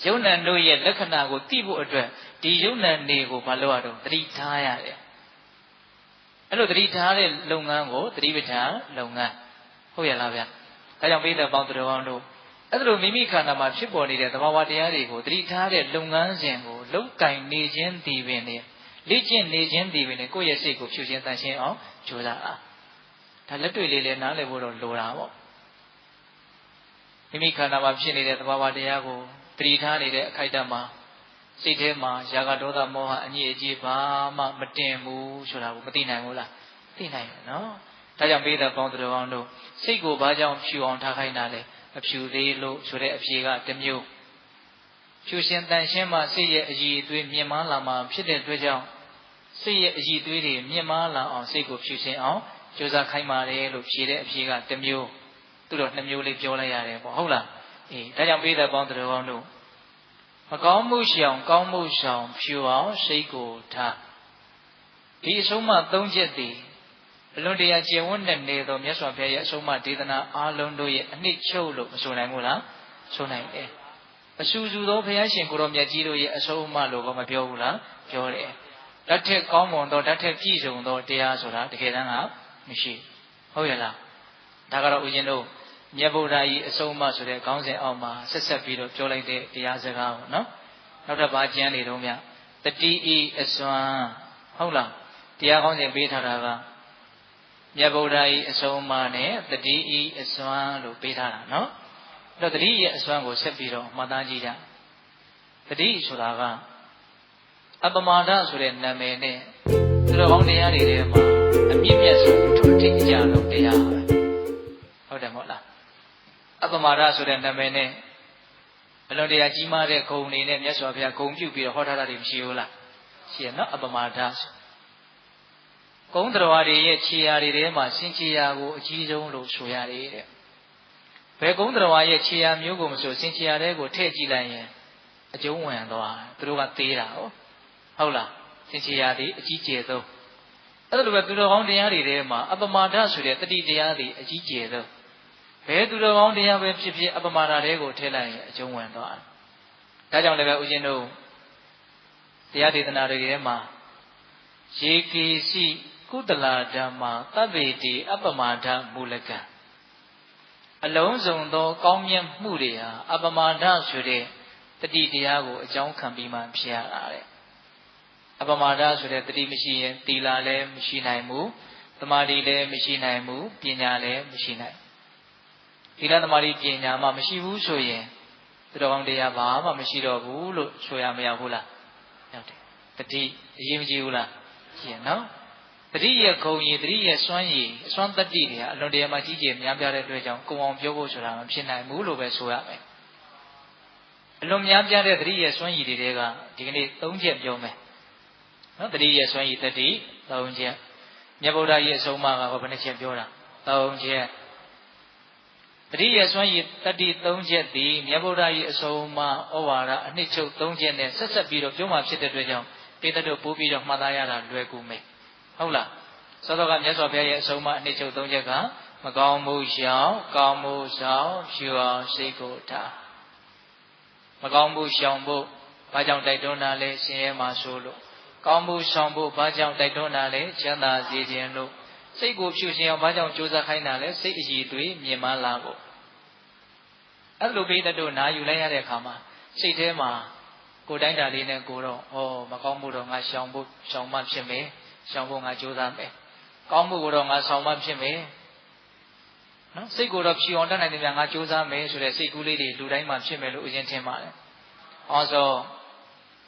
ယုံ nant တို့ရဲ့လက္ခဏာကိုသိဖို့အတွက်ဒီယုံ nant တွေကိုမလုပ်ရတော့သတိထားရတယ်အဲ့လိုသတိထားတဲ့လုပ်ငန်းကိုသတိပဋ္ဌာန်လုပ်ငန်းဟုတ်ရလားဗျာဒါကြောင့်ပိဿပေါင်းသူတော်ကောင်းတို့အဲ့ဒါလိုမိမိခန္ဓာမှာဖြစ်ပေါ်နေတဲ့သဘာဝတရားတွေကိုသတိထားတဲ့လုပ်ငန်းစဉ်ကိုလောက်ကင်နေခြင်းဒီပင်လေ့ကျင့်နေခြင်းဒီပင်ကိုယ့်ရဲ့စိတ်ကိုဖြူရှင်တန်ရှင်းအောင်ကြိုးစားအားဒါလက်တွေ့လေးနားလည်ဖို့တော့လိုတာပေါ့မိမိခန္ဓာမှာဖြစ်နေတဲ့သဘာဝတရားကိုသတိထားနေတဲ့အခိုက်အတန့်မှာစိတ်ထဲမှာရာဂဒေါသမောဟအညစ်အကြေးဘာမှမတင်ဘူးဆိုတာကိုမသိနိုင်ဘူးလားသိနိုင်တယ်နော်ဒါကြောင့်ပိဿပေါင်းသူတော်ကောင်းတို့စိတ်ကိုဘာကြောင့်ဖြူအောင်ထားခိုင်းတာလဲမဖြူသေးလို့ဆိုတဲ့အဖြေကတစ်မျိုးဖြူရှင်တန်ရှင်းမှစိတ်ရဲ့အရည်အသွေးမြင့်မားလာမှဖြစ်တဲ့အတွက်ကြောင့်စိတ်ရဲ့အရည်အသွေးတွေမြင့်မားလာအောင်စိတ်ကိုဖြူရှင်အောင်ကြိုးစားခိုင်းပါတယ်လို့ဖြေတဲ့အဖြေကတစ်မျိုးသူတို့နှစ်မျိုးလေးပြောလိုက်ရတယ်ပေါ့ဟုတ်လားအေးဒါကြောင့်ပိဿပေါင်းသူတော်ကောင်းတို့မကောင်းမှုရှောင်ကောင်းမှုရှောင်ဖြူအောင်စိတ်ကိုထားဒီအဆုံးအမ၃ချက်တည်အလွန်တရာကျင့်ဝတ်နဲ့နေသောမြတ်စွာဘုရားရဲ့အဆုံးအမဒေသနာအားလုံးတို့ရဲ့အနှစ်ချုပ်လို့မဆိုနိုင်ဘူးလားဆိုနိုင်တယ်အဆူဆူသောဘုရားရှင်ကိုရောမြတ်ကြီးတို့ရဲ့အဆုံးအမလို့ကောမပြောဘူးလားပြောတယ်ဓာတ်ထက်ကောင်းမွန်သောဓာတ်ထက်ပြည့်စုံသောတရားဆိုတာတကယ်တမ်းကမရှိဟုတ်ရဲ့လားဒါကတော့ဦးဇင်းတို့မြတ်ဗုဒ္ဓကြီးအဆုံးအမဆိုတဲ့ခေါင်းစဉ်အောက်မှာဆက်ဆက်ပြီးတော့ပြောလိုက်တဲ့တရားစကားပေါ့နော်နောက်တစ်ပါးကျမ်းနေတော့မြတတိဤအစွမ်းဟုတ်လား တရားကောင်းစဉ်ပေးထားတာကမြတ်ဗုဒ္ဓ၏အဆုံးအမနဲ့တတိဤအစွမ်းလို့ပေးထားတာနော်အဲ့တော့တတိရဲ့အစွမ်းကိုဆက်ပြီးတော့မှတ်သားကြည့်ကြတတိဆိုတာကအပမာဒဆိုတဲ့နာမည်နဲ့သူတော်ကောင်းတရားတွေထဲမှာအမြင့်မြတ်ဆုံးအထွတ်အထိပ်အကြဆုံးတရားပဲဟုတ်တယ်မဟုတ်လားအပမာဒဆိုတဲ့နာမည်နဲ့အလွန်တရာကြီးမားတဲ့ဂုဏ်တွေနဲ့မြတ်စွာဘုရားဂုဏ်ပြုပြီးတော့ဟောထားတာတွေမရှိဘူးလားရှိရနော်အပမာဒဆိုကုန်းတော်တွေရဲ့ခြေရာတွေထဲမှာစင်ခြေရာကိုအကြီးဆုံးလို့ဆိုရတယ်တဲ့ဘယ်ကုန်းတော်ရဲ့ခြေရာမျိုးကိုမဆိုစင်ခြေရာတွေကိုထည့်ကြည့်လိုက်ရင်အကျုံးဝင်သွားသူတို့ကသေးတာဟုတ်လားစင်ခြေရာတွေအကြီးကျယ်ဆုံးအဲ့လိုပဲသူတော်ကောင်းတရားတွေထဲမှာအပမာဒဆိုတဲ့တတိတရားတွေအကြီးကျယ်ဆုံးဘယ်သူတော်ကောင်းတရားပဲဖြစ်ဖြစ်အပမာဒတွေကိုထည့်လိုက်ရင်အကျုံးဝင်သွားဒါကြောင့်လည်းပဲဦးဇင်းတို့တရားဒေသနာတွေထဲမှာယေကေစီကုသလာဓမ္မာသဗ္ဗေတိအပမာဒမူလကံအလုံးစုံသောကောင်းမြတ်မှုတွေဟာအပမာဒဆိုတဲ့တတိတရားကိုအကြောင်းခံပြီးမှဖြစ်ရတာတဲ့အပမာဒဆိုတဲ့တတိမရှိရင်သီလလည်းမရှိနိုင်ဘူးသမာဓိလည်းမရှိနိုင်ဘူးပညာလည်းမရှိနိုင်သီလသမာဓိပညာမှမရှိဘူးဆိုရင်သူတော်ကောင်းတရားဘာမှမရှိတော့ဘူးလို့ဆိုရမရဘူးလားဟုတ်တယ်တတိအရေးမကြီးဘူးလားရှိရနော်တတိရဲ့ဂုံရည်တတိရဲ့စွမ်းရည်အစွမ်းတတ္တိတွေဟာအလွန်တရာမှကြီးကျယ်များပြားတဲ့အတွက်ကြောင့်ကိုယ်အောင်ပြောဖို့ဆိုတာမဖြစ်နိုင်ဘူးလို့ပဲဆိုရမယ်အလွန်များပြားတဲ့တတိရဲ့စွမ်းရည်တွေကဒီကနေ့၃ချက်ပြောမယ်နော်တတိရဲ့စွမ်းရည်တတိ၃ချက်မြတ်ဗုဒ္ဓရဲ့အဆုံးအမကဘယ်နှချက်ပြောတာ၃ချက်တတိရဲ့စွမ်းရည်တတိ၃ချက်သည်မြတ်ဗုဒ္ဓရဲ့အဆုံးအမဩဝါဒအနှစ်ချုပ်၃ချက်နဲ့ဆက်ဆက်ပြီးတော့ပြောမှဖြစ်တဲ့အတွက်ကြောင့်ပိဋကတို့ပို့ပြီးတော့မှတ်သားရတာလွယ်ကူမယ်ဟုတ်လားသောတော်ကမြတ်စွာဘုရားရဲ့အဆုံးအမအနှစ်ချုပ်၃ချက်ကမကောင်းမှုရှောင်ကောင်းမှုဆောင်ဖြူအောင်စိတ်ကိုထားမကောင်းမှုရှောင်ဖို့ဘာကြောင့်တိုက်တွန်းတာလဲဆင်းရဲမှာဆိုလို့ကောင်းမှုဆောင်ဖို့ဘာကြောင့်တိုက်တွန်းတာလဲချမ်းသာစေခြင်းလို့စိတ်ကိုဖြူစင်အောင်ဘာကြောင့်ကြိုးစားခိုင်းတာလဲစိတ်အည်တွေမြင်မှလာဖို့အဲ့လိုပိဋကတို့နာယူလိုက်ရတဲ့အခါမှာစိတ်ထဲမှာကိုယ်တိုင်းတာလေးနဲ့ကိုတော့မကောင်းမှုတော့ငါရှောင်ဖို့ရှောင်မှဖြစ်မယ်ရှောင်ဖို့ငါကြိုးစားမယ်ကောင်းမှုကိုတော့ငါဆောင်မှဖြစ်မယ်နော်စိတ်ကိုတော့ဖြူအောင်တတ်နိုင်တယ်များငါကြိုးစားမယ်ဆိုတဲ့စိတ်ကူးလေးတွေလူတိုင်းမှာဖြစ်မယ်လို့ဦးဇင်းထင်ပါတယ်ဆို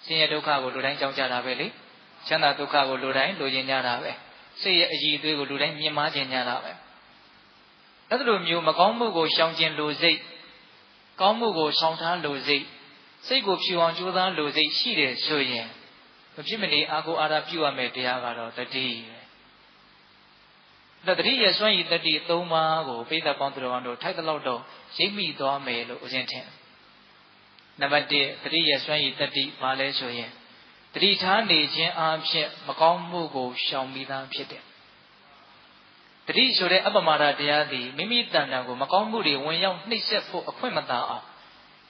ဆင်းရဲဒုက္ခကိုလူတိုင်းကြောက်ကြတာပဲလေချမ်းသာဒုက္ခကိုလူတိုင်းလိုချင်ကြတာပဲစိတ်ရဲ့အည်အသွေးကိုလူတိုင်းမြင်မှချင်ကြတာပဲအဲ့လိုမျိုးမကောင်းမှုကိုရှောင်ကျင်လိုစိတ်ကောင်းမှုကိုဆောင်ထားလိုစိတ်စိတ်ကိုဖြူအောင်ကြိုးစားလိုစိတ်ရှိတယ်ဆိုရင်မဖြစ်မနေအာကိုအာရပြုရမယ်တရားကတော့တတိပဲတတိရဲ့စွမ်းရည်တတိ၃ပါးကိုပိဋကပေါင်းသူတော်တို့ထိုက်တဲ့လောက်တော့ရိပ်မိသွားမယ်လို့ဦးဇင်းထင်နံပါတ်1တတိရဲ့စွမ်းရည်တတိဘာလဲဆိုရင်တတိထားနေခြင်းအပြင်မကောင်းမှုကိုရှောင်မိသားဖြစ်တယ်တတိဆိုတဲ့အပမာဒတရားသည်မိမိတဏ္ဍာကိုမကောင်းမှုတွေဝင်ရောက်နှိပ်စက်ဖို့အခွင့်မသာအောင်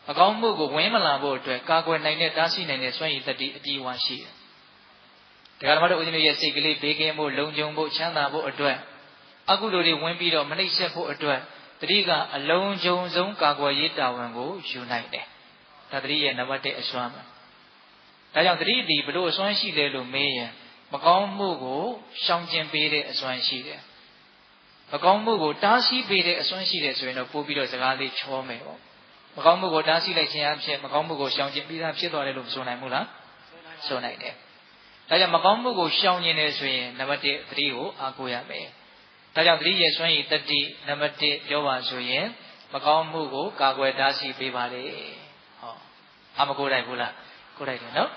မကောင်းမှုကိုဝင်မလာဖို့အတွက်ကာကွယ်နိုင်တဲ့တားဆီးနိုင်တဲ့စွမ်းရည်တတိအပြည့်အဝရှိတယ်။ဒါကဓမ္မတော်ဦးဇင်းတို့ရဲ့စိတ်ကလေးဘေးကင်းဖို့လုံခြုံဖို့ချမ်းသာဖို့အတွက်အကုသိုလ်တွေဝင်ပြီးတော့မနှိပ်စက်ဖို့အတွက်တတိကအလုံးစုံဆုံးကာကွယ်ရေးတာဝန်ကိုယူနိုင်တယ်။ဒါတတိရဲ့နံပါတ်1အစွမ်းပဲ။ဒါကြောင့်တတိဒီဘလို့အစွမ်းရှိလဲလို့မေးရင်မကောင်းမှုကိုရှောင်ကျဉ်ပေးတဲ့အစွမ်းရှိတယ်။မကောင်းမှုကိုတားဆီးပေးတဲ့အစွမ်းရှိတယ်ဆိုရင်တော့ပို့ပြီးတော့စကားလေးချောမယ်ပေါ့။မကောင်းမှုကိုတားဆီးလိုက်ခြင်းအဖြစ်မကောင်းမှုကိုရှောင်ကျဉ်ပြီးသားဖြစ်သွားတယ်လို့မဆိုနိုင်ဘူးလားဆိုနိုင်တယ်ဒါကြောင့်မကောင်းမှုကိုရှောင်ကျဉ်နေဆိုရင်နံပါတ်1သတိကိုအားကိုးရမယ်ဒါကြောင့်သတိရဲ့စွမ်းရည်တတိနံပါတ်1ပြောပါဆိုရင်မကောင်းမှုကိုကာကွယ်တားဆီးပေးပါလေအမကိုးလိုက်ဘူးလားကိုးလိုက်တယ်နော်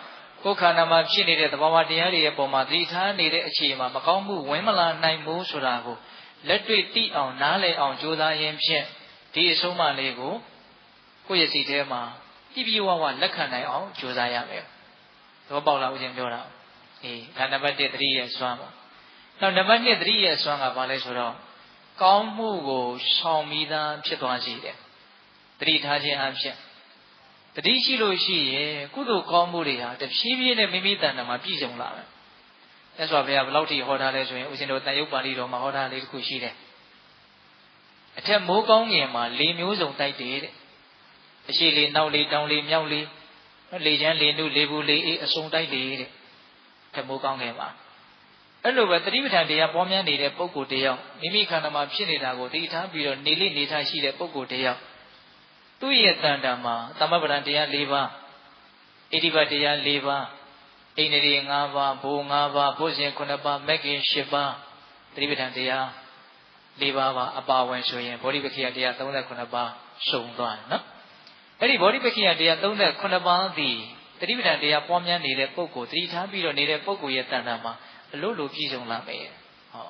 ကိုယ်ခန္ဓာမှာဖြစ်နေတဲ့သဘာဝတရားတွေရဲ့ပုံမှာသတိထားနေတဲ့အခြေအနေမှာမကောင်းမှုဝင်မလာနိုင်ဘူးဆိုတာကိုလက်တွေ့သိအောင်နားလည်အောင်ကြိုးစားရင်းဖြင့်ဒီအဆုံးအမလေးကိုကိုယ့်ရဲ့စိတ်ထဲမှာပြည့်ပြည့်ဝဝလက်ခံနိုင်အောင်ကြိုးစားရမယ်။သဘောပေါက်လားဦးဇင်းပြောတာ။ဒါနံပါတ်1သတိရဲ့စွမ်းပေါ့။နောက်နံပါတ်2သတိရဲ့စွမ်းကဘာလဲဆိုတော့ကောင်းမှုကိုဆောင်မိသားဖြစ်သွားစေတယ်။သတိထားခြင်းအဖြစ်တတိရှိလို့ရှိရင်ကုသိုလ်ကောင်းမှုတွေဟာတဖြည်းဖြည်းနဲ့မိမိတဏ္ဍာမှာပြည့်စုံလာတယ်။အဲဆိုဘုရားဘယ်လောက်ထိဟောထားလဲဆိုရင်ဦးဇင်းတို့တန်ရုပ်ပါဠိတော်မှာဟောထားလေးတစ်ခုရှိတယ်။အထက်မိုးကောင်းငင်မှာ၄မျိုးစုံတိုက်တယ်တဲ့အရှိလေးနောက်လေးတောင်လေးမြောက်လေးလေချမ်းလေနုလေဘူးလေအေးအစုံတိုက်လေတဲ့ထက်မိုးကောင်းငယ်ပါ အဲ့လိုပဲသတိပဋ္ဌာန်တရားပွားများနေတဲ့ပုဂ္ဂိုလ်တယောက်မိမိခန္ဓာမှာဖြစ်နေတာကိုသိထားပြီးတော့နေလိနေထားရှိတဲ့ပုဂ္ဂိုလ်တယောက်သူ့ရဲ့တန်တာမှာသမဗ္ဗရံတရား၄ပါးဣတိပတ်တရား၄ပါးဣန္ဒြေ၅ပါးဘိုလ်၅ပါးဘုဇင်9ပါးမဂ္ဂင်10ပါးသတိပဋ္ဌာန်တရား၄ပါးပါအပါဝင်ဆိုရင်ဘောဓိပက္ခိယတရား39ပါးရှုံသွားတယ်နော်အဲ့ဒီဘောဓိပက္ခိယတရား39ပါးသည်သတိပဋ္ဌာန်တရားပွားများနေတဲ့ပုဂ္ဂိုလ်သတိထားပြီးတော့နေတဲ့ပုဂ္ဂိုလ်ရဲ့တန်တာမှာအလို့လို့ပြည့်စုံလာမယ်ဟော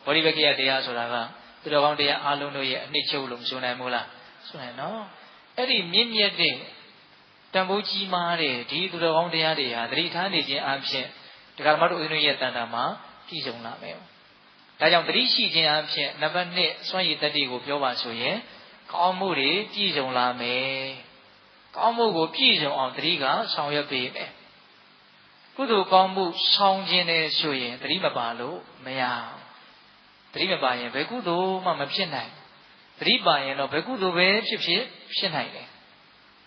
ဘောဓိပက္ခိယတရားဆိုတာကသူတော်ကောင်းတရားအလုံးတို့ရဲ့အနှစ်ချုပ်လို့မဆိုနိုင်ဘူးလားဆိုနိုင်နော်အဲ့ဒီမြင့်မြတ်တဲ့တန်ဖိုးကြီးမားတဲ့ဒီသူတော်ကောင်းတရားတွေဟာသတိထားနေခြင်းအပြင်ဒကာမတို့ဦးဇင်းတို့ရဲ့တန်တာမှာပြည့်စုံလာမယ်ဒါကြောင့်သတိရှိခြင်းအပြင်နံပါတ်1စွမ်းရည်တတ္တိကိုပြောပါဆိုရင်ကောင်းမှုတွေပြည့်စုံလာမယ်ကောင်းမှုကိုပြည့်စုံအောင်သတိကဆောင်ရွက်ပေးမယ်ကုသိုလ်ကောင်းမှုဆောင်ခြင်းနဲ့ဆိုရင်သတိမပါလို့မရသတိမပါရင်ဘယ်ကုသိုလ်မှမဖြစ်နိုင်သတိပါရင်တော့ဘယ်ကုသိုလ်ပဲဖြစ်နိုင်တယ်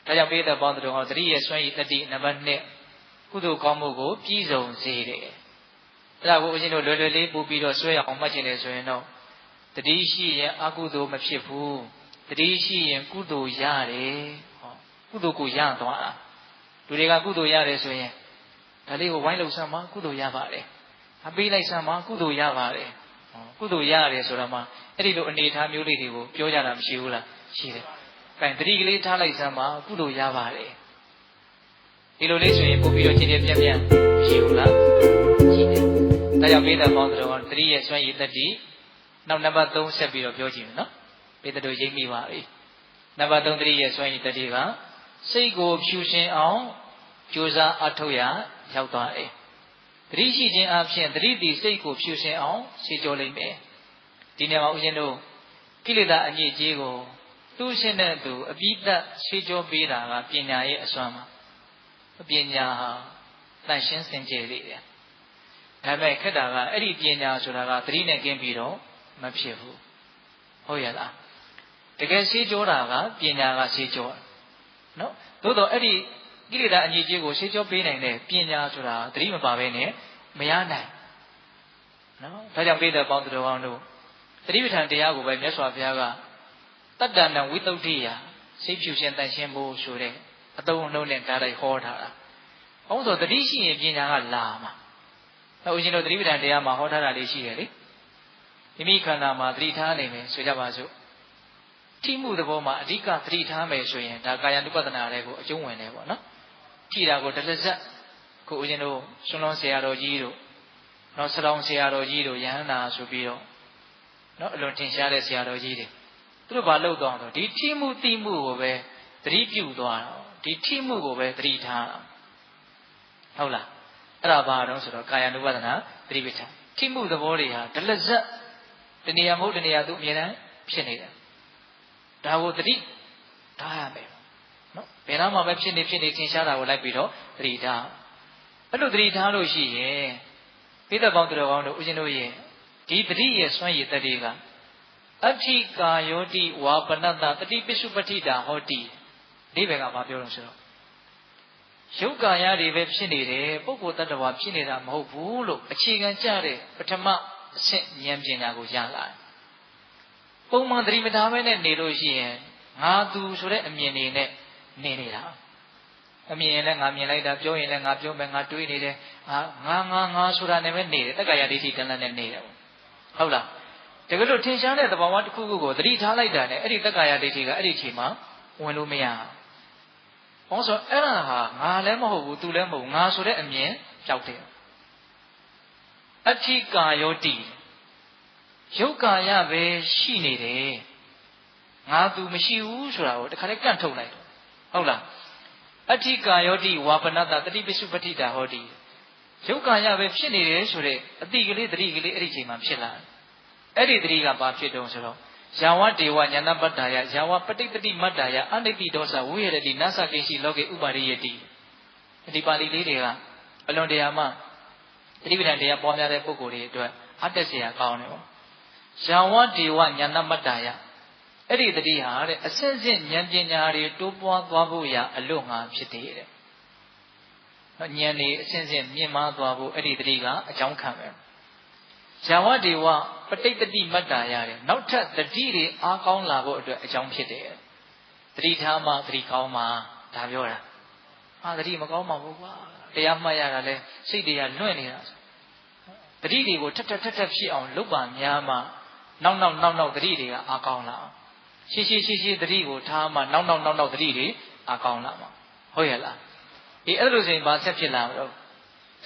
ဒါကြောင့်ပိဋကပေါင်းတို့ဟောသတိရဲ့စွမ်းရည်တတ္တိနံပါတ်1ကုသိုလ်ကောင်းမှုကိုပြည့်စုံစေတယ်အဲ့ဒါကိုဦးဇင်းတို့လွယ်လွယ်လေးပို့ပြီးတော့ဆွဲရအောင်မှတ်ခြင်းလေဆိုရင်တော့တတိရှိရင်အကုသိုလ်မဖြစ်ဘူးတတိရှိရင်ကုသိုလ်ရတယ်ဟောကုသိုလ်ကိုရသွားတာလူတွေကကုသိုလ်ရတယ်ဆိုရင်ဒါလေးကိုဝိုင်းလို့ဆမ်းမှာကုသိုလ်ရပါတယ်အပေးလိုက်ဆမ်းမှာကုသိုလ်ရပါတယ်ဟောကုသိုလ်ရတယ်ဆိုတော့မှအဲ့ဒီလိုအနေအထားမျိုးလေးတွေကိုပြောကြတာမရှိဘူးလားရှိတယ်အဲတတိကလေးထားလိုက်ဆမ်းမှာကုသိုလ်ရပါတယ်ဒီလိုလေးဆိုရင်ပို့ပြီးတော့ချင်းချင်းပြန့်ရှိဘူးလားရှိတယ်ဒါကြောင့်ပိဋကပေါင်းတော်သတိရဲ့စွမ်းရည်တတ္တိနောက်နံပါတ်3ဆက်ပြီးတော့ပြောကြည့်မယ်နော်ပိဋကတို့ရိပ်မိပါပြီနံပါတ်3သတိရဲ့စွမ်းရည်တတ္တိကစိတ်ကိုဖြူစင်အောင်ကြိုးစားအထောက်ရရောက်သွားတယ်သတိရှိခြင်းအပြင်သတိတည်စိတ်ကိုဖြူစင်အောင်ရှင်းကြောလိမ့်မယ်ဒီနေရာမှာဦးဇင်းတို့ကိလေသာအညစ်အကြေးကိုသူ့ရှင်းတဲ့သူအပြီးသက်ရှင်းကြောပေးတာကပညာရဲ့အစွမ်းပါပညာဟာတန်ရှင်းစင်ကြယ်လေးတယ်ဒါပေမဲ့ခက်တာကအဲ့ဒီပညာဆိုတာကသတိနဲ့ကင်းပြီးတော့မဖြစ်ဘူးဟုတ်ရဲ့လားတကယ်ရှင်းကြောတာကပညာကရှင်းကြောနော်သို့တော့အဲ့ဒီကိလေသာအညစ်အကြေးကိုရှင်းကြောပေးနိုင်တဲ့ပညာဆိုတာသတိမပါဘဲနဲ့မရနိုင်နော်ဒါကြောင့်ပိဋကပေါင်းသူတော်ကောင်းတို့သတိပဋ္ဌာန်တရားကိုပဲမြတ်စွာဘုရားကတတ္တနံဝိသုဒ္ဓိယစိတ်ဖြူရှင်တန်ရှင်းဖို့ဆိုတဲ့အသုံးအနှုန်းနဲ့ဓာတ်လိုက်ဟောထားတာ။ဘုန်းဆိုသတိရှိရင်ပညာကလာမှာ။နောက်ဦးဇင်းတို့သတိပဋ္ဌာန်တရားမှာဟောထားတာလေးရှိတယ်လေ။မိမိခန္ဓာမှာသတိထားနိုင်မယ်ဆိုကြပါစို့။ထိမှုသဘောမှာအဓိကသတိထားမယ်ဆိုရင်ဒါကာယ ानु ပဒနာတွေကိုအကျုံးဝင်တယ်ပေါ့နော်။ထိတာကိုတစ်လက်ဆက်ကိုဦးဇင်းတို့ဆွမ်းလောင်းဆရာတော်ကြီးတို့နောက်ဆလောင်းဆရာတော်ကြီးတို့ယဟန္တာဆိုပြီးတော့နော်အလွန်ထင်ရှားတဲ့ဆရာတော်ကြီးတွေသူတို့ဘာလုပ်သွားတော့ဒီထိမှုတိမှုကိုပဲသတိပြုသွားတော့ဒီထိမှုကိုပဲသတိထားဟုတ်လားအဲ့ဒါဘာတော့ဆိုတော့ကာယ ानु ပဒနာသတိပဋ္ဌာန်ထိမှုသဘောတွေဟာဒလဇက်တဏှာမဟုတ်တဏှာသူအမြဲတမ်းဖြစ်နေတယ်ဒါကိုသတိထားရမယ်နော်ဘယ်တော့မှပဲဖြစ်နေထင်ရှားတာကိုလိုက်ပြီးတော့သတိထားအဲ့လိုသတိထားလို့ရှိရင်ပိဋကပေါင်းသူတော်ကောင်းတို့ဦးဇင်းတို့ရဲ့ဒီသတိရဲ့စွမ်းရည်တတ္တိကအဋ္ဌိကာယောတိဝါပနတ္တတတိပိစုပဋ္ဌိတာဟောတိဒီဘက်ကဘာပြောလို့ဆိုတော့ယုတ်ကာယတွေပဲဖြစ်နေတယ်ပုဂ္ဂိုလ်တ attva ဖြစ်နေတာမဟုတ်ဘူးလို့အခြေခံကြတဲ့ပထမအဆင့်ဉာဏ်ပညာကိုရလာတယ်ပုံမှန်သတိမထားမဲနဲ့နေလို့ရှိရင်ငါသူဆိုတဲ့အမြင်တွေနဲ့နေနေတာအမြင်ရင်လည်းငါမြင်လိုက်တာပြောရင်လည်းငါပြောမယ်ငါတွေးနေတယ်ငါဆိုတာနဲ့ပဲနေတယ်တက္ကရာဒိဋ္ဌိတဏ္ဍနဲ့နေတယ်ဟုတ်လားတကယ်လို့ထင်ရှားတဲ့သဘာဝတစ်ခုခုကိုသတိထားလိုက်တာနဲ့အဲ့ဒီတက္ကရာဒိဋ္ဌိကအဲ့ဒီချိန်မှာဝင်လို့မရဘူး။ဘာလို့ဆိုအဲ့ဒါဟာငါလည်းမဟုတ်ဘူးသူလည်းမဟုတ်ငါဆိုတဲ့အမြင်ကြောက်တယ်။အဋ္ဌိကာယောတိယုတ်ကာယပဲရှိနေတယ်။ငါသူမရှိဘူးဆိုတာကိုတခါတည်းကန့်ထုတ်လိုက်တယ်။ဟုတ်လား။အဋ္ဌိကာယောတိဝါပနတ္တတတိပိစုပဋ္ဌိတာဟောတိယုတ်ကာယပဲဖြစ်နေတယ်ဆိုတဲ့အတိကလေးတတိကလေးအဲ့ဒီချိန်မှာဖြစ်လာတယ်။အဲ့ဒီတတိကဘာဖြစ်တုံးဆိုတော့ယာဝဒေဝညာဏပတ္တာယယာဝပဋိတ္တိမတ္တာယအနိတ္တိဒောသဝိရတိနသကိဉ္စီလောကေဥပါရိယတိဒီပါဠိလေးတွေကအလွန်တရာမှသတိပဋ္ဌာန်တရားပေါ်များတဲ့ပုဂ္ဂိုလ်တွေအတွက်အတက်เสียကောင်းတယ်ပေါ့ယာဝဒေဝညာဏမတ္တာယအဲ့ဒီတတိဟာတဲ့အစစ်စစ်ဉာဏ်ပညာတွေတိုးပွားသွားဖို့ရာအလို့ငါဖြစ်တယ်တဲ့ဉာဏ်တွေအစစ်စစ်မြင့်မားသွားဖို့အဲ့ဒီတတိကအကြောင်းခံပဲ ဇာဝတေဝပဋိတတိမတ္တာရတယ်နောက်ထပ်တတိတွေအားကောင်းလာဖို့အတွက်အကြောင်းဖြစ်တယ်တတိထားမှတတိကောင်းမှဒါပြောတာတတိမကောင်းပါဘူးကွာတရားမှတ်ရတာလဲစိတ်တွေကလွင့်နေတာတတိတွေကိုထက်ထက်ဖြစ်အောင်လုပ်ပါများမှနောက်တတိတွေကအားကောင်းလာအောင်ရှိတတိကိုထားမှနောက်တတိတွေအားကောင်းလာမှာဟုတ်ရဲ့လားအဲ့လိုဆိုရင်ဘာဆက်ဖြစ်လာမလို့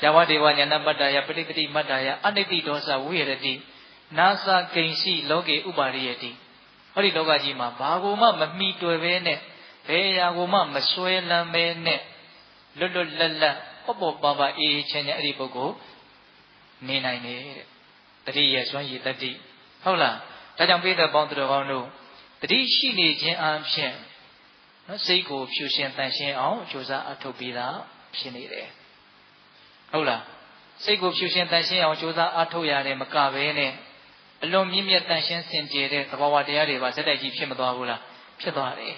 ဇာဝတေဝဉာဏပတ္တယပဋိတတိမတ္တယအနိတ္တိဒောသဝိရတိနာသကိဉ္စီလောကေဥပါရိယတိဟောဒီလောကကြီးမှာဘာကိုမှမမီတွေ့ပဲနဲ့ဘယ်ရာကိုမှမစွဲလမ်းပဲနဲ့လွတ်လပ်ပေါ့ပါပါအေးချမ်းအဲ့ဒီပုဂ္ဂိုလ်နေနိုင်တယ်တဲ့တတိယစွမ်းရည်တတိဟုတ်လားဒါကြောင့်ပိဿပေါင်းသူတော်ကောင်းတို့တတိရှိနေခြင်းအပြင်စိတ်ကိုဖြူရှင်တန်ရှင်းအောင်ကြိုးစားအထောက်ပေးတာဖြစ်နေတယ်ဟုတ်လားစိတ်ကိုဖြူရှင်တန်ရှင်းအောင်ကြိုးစားအထောက်ရတယ်မကပဲနဲ့အလွန်မြင့်မြတ်တန်ရှင်းစင်ကြယ်တဲ့သဘာဝတရားတွေပါစက်တိုက်ကြီးဖြစ်မသွားဘူးလားဖြစ်သွားတယ်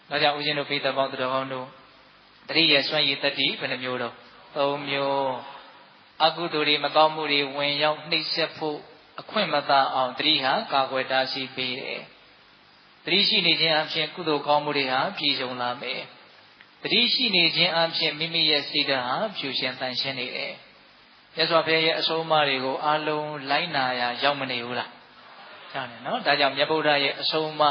ဒါကြောင့်ဦးဇင်းတို့ပိဿပေါင်းသူတော်ကောင်းတို့တတိယစွမ်းရည်တတိဘယ်နှမျိုးတော့၃မျိုးအကုသိုလ်တွေမကောင်းမှုတွေဝင်ရောက်နှိပ်စက်ဖို့အခွင့်မသာအောင်တတိဟာကာကွယ်တားဆီးပေးတယ်တတိရှိနေခြင်းအပြင်ကုသိုလ်ကောင်းမှုတွေဟာပြည့်စုံလာမယ်တတိရှိနေခြင်းအပြင်မိမိရဲ့စိတ်ဓာတ်ဟာဖြူရှင်တန်ရှင်းနေတယ်မြတ်စွာဘုရားရဲ့အဆုံးအမတွေကိုအလုံးလိုက်နာရရောက်မနေဘူးလားကြားတယ်နော်ဒါကြောင့်မြတ်ဗုဒ္ဓရဲ့အဆုံးအမ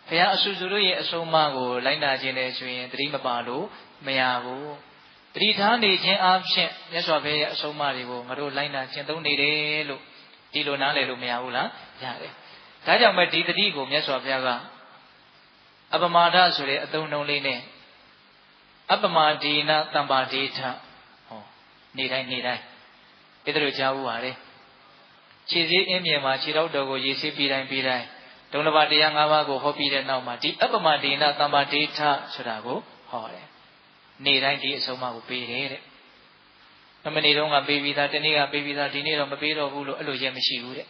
ဘုရားအဆူဆူတို့ရဲ့အဆုံးအမကိုလိုက်နာခြင်းနဲ့ဆိုရင်တတိမပါလို့မရဘူးတတိထားနေခြင်းအပြင်မြတ်စွာဘုရားရဲ့အဆုံးအမတွေကိုငါတို့လိုက်နာခြင်းသုံးနေတယ်လို့ဒီလိုနားလည်လို့မရဘူးလားရတယ်ဒါကြောင့်ပဲဒီတတိကိုမြတ်စွာဘုရားကအပမာဒဆိုတဲ့အသုံးနှုန်းလေးနဲ့အပမာဒေနတမ္ပါဒေထနေတိုင်းအဲ့ဒါလိုကြားဘူးပါလေခြေစည်းအင်းမြေမှာခြေထောက်တော်ကိုရေဆေးပြီးတိုင်းဒုံလဘတရား၅ပါးကိုဟောပြီးတဲ့နောက်မှာဒီအပမဒေနတမ္ပါဒေထဆိုတာကိုဟောတယ်နေတိုင်းဒီအဆုံးအမကိုပေးတယ်တဲ့မနေ့တုန်းကပေးပြီးသားတနေ့ကပေးပြီးသားဒီနေ့တော့မပေးတော့ဘူးလို့အဲ့လိုရဲ့မရှိဘူးတဲ့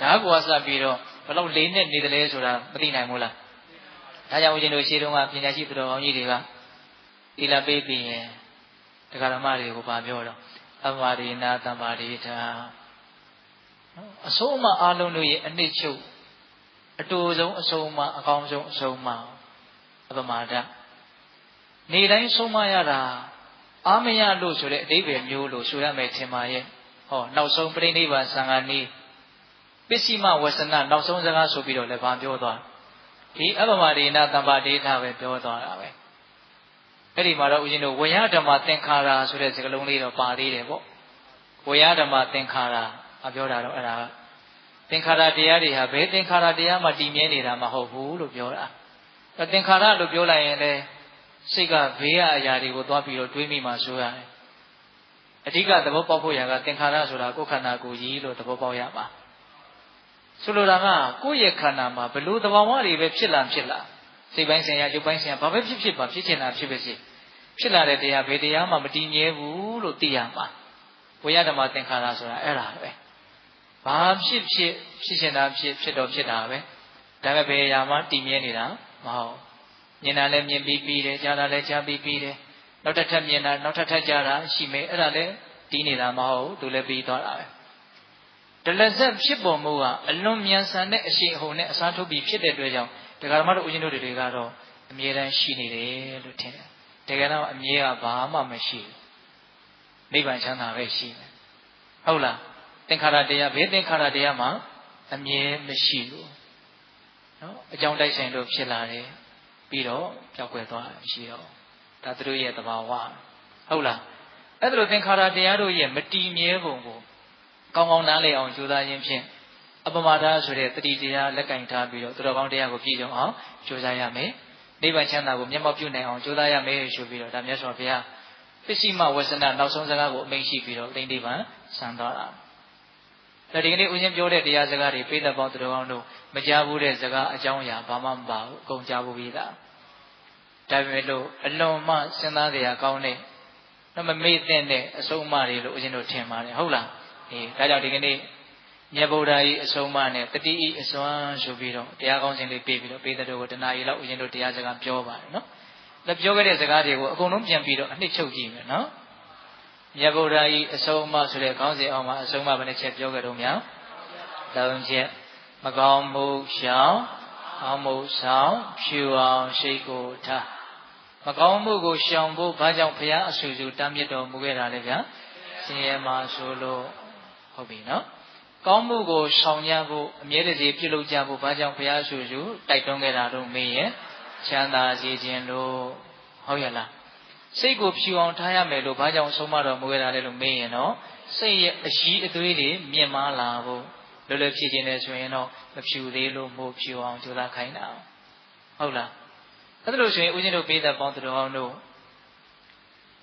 ဒါကွာစပြီးတော့ဘလောက်လေးနဲ့နေတယ်လဲဆိုတာမသိနိုင်ဘူးလားဒါကြောင့်ဦးဇင်းတို့ရှေးတုန်းကပညာရှိသူတော်ကောင်းကြီးတွေကသီလပေးပြီးရင်တရားဓမ္မတွေကိုဗာပြောတော့အပမဒေနတမ္ပါဒေထအဆုံးအမအားလုံးတို့ရဲ့အနှစ်ချုပ်အတူဆုံးအဆုံးအမအကောင်းဆုံးအဆုံးအမအပမာဒနေတိုင်းဆုံးမရတာအာမရလို့ဆိုတဲ့အဓိပ္ပာယ်မျိုးလို့ဆိုရမယ်ထင်ပါရဲ့နောက်ဆုံးပြိဋိဘံသံဃာနည်းပစ္စည်းမဝဆနနောက်ဆုံးစကားဆိုပြီးတော့လည်းဗာပြောသွားဒီအပမဒေနတမ္ပါဒေထပဲပြောသွားတာပဲအဲ့ဒီမှာတော့ဦးဇင်းတို့ဝေယဓမ္မသင်္ခါရဆိုတဲ့စကားလုံးလေးတော့ပါသေးတယ်ပေါ့ဝေယဓမ္မသင်္ခါရပြောတာတော့အဲ့ဒါသင်္ခါရတရားတွေဟာဘယ်သင်္ခါရတရားမှတည်မြဲနေတာမဟုတ်ဘူးလို့ပြောတာသင်္ခါရလို့ပြောလိုက်ရင်လည်းစိတ်ကဘေးရအရာတွေကိုသွားပြီးတော့တွေးမိမှဆိုရတယ်အဓိကသဘောပေါက်ဖို့ရကသင်္ခါရဆိုတာကိုယ်ခန္ဓာကိုယ်ကြီးလို့သဘောပေါက်ရပါဆိုလိုတာကကိုယ့်ရဲ့ခန္ဓာမှာဘလို့သဘာဝတွေပဲဖြစ်လာစိတ်ပိုင်းဆိုင်ရာရုပ်ပိုင်းဆိုင်ရာဘာပဲဖြစ်ပါဖြစ်ချင်တာဖြစ်ပါစေဖြစ်လာတဲ့တရားဘယ်တရားမှမတည်မြဲဘူးလို့သိရမှာဝေယဓမ္မသင်္ခါရဆိုတာအဲ့ဒါပဲဘာဖြစ်ချင်တာဖြစ်တော့ဖြစ်တာပဲဒါပေမဲ့ဘယ်အရာမှတည်မြဲနေတာမဟုတ်မြင်တာလည်းမြင်ပြီးတယ်ကြားတာလည်းကြားပြီးတယ်နောက်ထပ်မြင်တာနောက်ထပ်ကြားတာရှိမယ်အဲ့ဒါလည်းတည်နေတာမဟုတ်သူလည်းပြီးသွားတာပဲတလဆက်ဖြစ်ပေါ်မှုကအလွန်မြန်ဆန်တဲ့အရှိန်အဟုန်နဲ့အစားထုတ်ပြီးဖြစ်တဲ့အတွက်ကြောင့်တရားဓမ္မတို့ဦးဇင်းတို့တွေကတော့အမြဲတမ်းရှိနေတယ်လို့ထင်တယ်တကယ်တော့အမြဲကဘာမှမရှိဘူးနိဗ္ဗာန်ချမ်းသာပဲရှိတယ်ဟုတ်လားသင်္ခါရတရားဘေးသင်္ခါရတရားမှာအမြဲမရှိဘူးနော်အကြောင်းတိုက်ဆိုင်လို့ဖြစ်လာတယ်ပြီးတော့ကြောက်ွယ်သွားရှိတော့ဒါသူတို့ရဲ့သဘာဝဟုတ်လားအဲ့ဒါလိုသင်္ခါရတရားတို့ရဲ့မတည်မြဲပုံကိုကောင်းကောင်းနားလည်အောင်ကြိုးစားခြင်းဖြင့်အပမဒါဆိုတဲ့တတိတရားလက်ကင်ထားပြီးတော့သူတော်ကောင်းတရားကိုပြည့်စုံအောင်ကြိုးစားရမယ်နိဗ္ဗာန်ချမ်းသာကိုမျက်မှောက်ပြုနိုင်အောင်ကြိုးစားရမယ်ဆိုပြီးတော့ဒါမြတ်စွာဘုရားပစ္စည်းမဝဆနနောက်ဆုံးစကားကိုအမိန့်ရှိပြီးတော့တိဋ္ဌိပံဆံသွားတာဒါဒီကနေ့ဦးဇင်းပြောတဲ့တရားစကားတွေပိဋကပေါင်းသူတော်ကောင်းတို့မကြားဘူးတဲ့စကားအကြောင်းအရာဘာမှမပါဘူးအကုန်ကြားဘူးပြီးသားဒါပေမဲ့လို့အလွန်မှစဉ်းစားကြရကောင်းတဲ့မမေ့တဲ့အဆုံးအမတွေလို့ဦးဇင်းတို့ထင်ပါတယ်ဟုတ်လားဒါကြောင့်ဒီကနေ့မြတ်ဗုဒ္ဓ၏အဆုံးအမနဲ့တတိဤအစွမ်းဆိုပြီးတော့တရားကောင်းစဉ်လေးပေးပြီးတော့ပိဋကတို့ကိုတဏှာကြီးလောက်ဦးဇင်းတို့တရားစကားပြောပါတယ်နော်လက်ပြောခဲ့တဲ့စကားတွေကိုအကုန်လုံးပြန်ပြီးတော့အနှစ်ချုပ်ကြည့်မယ်နော် မြတ်ဗုဒ္ဓဤအဆုံးအမဆိုတဲ့ခေါင်းစဉ်အောက်မှာအဆုံးအမဘယ်နှချက်ပြောကြတော့များ၃ချက်မကောင်းမှုရှောင်ကောင်းမှုဆောင်ဖြူအောင်ရှိကိုထားမကောင်းမှုကိုရှောင်ဖို့ဘာကြောင့်ဘုရားအဆူဆူတားမြစ်တော်မူခဲ့တာလဲဗျာဆင်းရဲမှာဆိုလို့ဟုတ်ပြီနော်ကောင်းမှုကိုဆောင်ကြဖို့အမြဲတစေပြုလုပ်ကြဖို့ဘာကြောင့်ဘုရားအဆူဆူတိုက်တွန်းခဲ့တာတော့မေးရင်ချမ်းသာစေခြင်းလို့ဟုတ်ရလားစိတ်ကိုဖြူအောင်ထားရမယ်လို့ဘာကြောင့်ဆုံးမတော်မူခဲ့တာလဲလို့မေးရင်တော့စိတ်ရဲ့အရှိအသွေးတွေမြင့်မားလာဖို့လွယ်လွယ်ဖြစ်ခြင်းနဲ့ဆိုရင်တော့မဖြူသေးလို့မို့ဖြူအောင်ကြိုးစားခိုင်းတာဟုတ်လားအဲ့ဒါလို့ဆိုရင်ဦးဇင်းတို့ပေးတဲ့ပေါင်းသူတော်တို့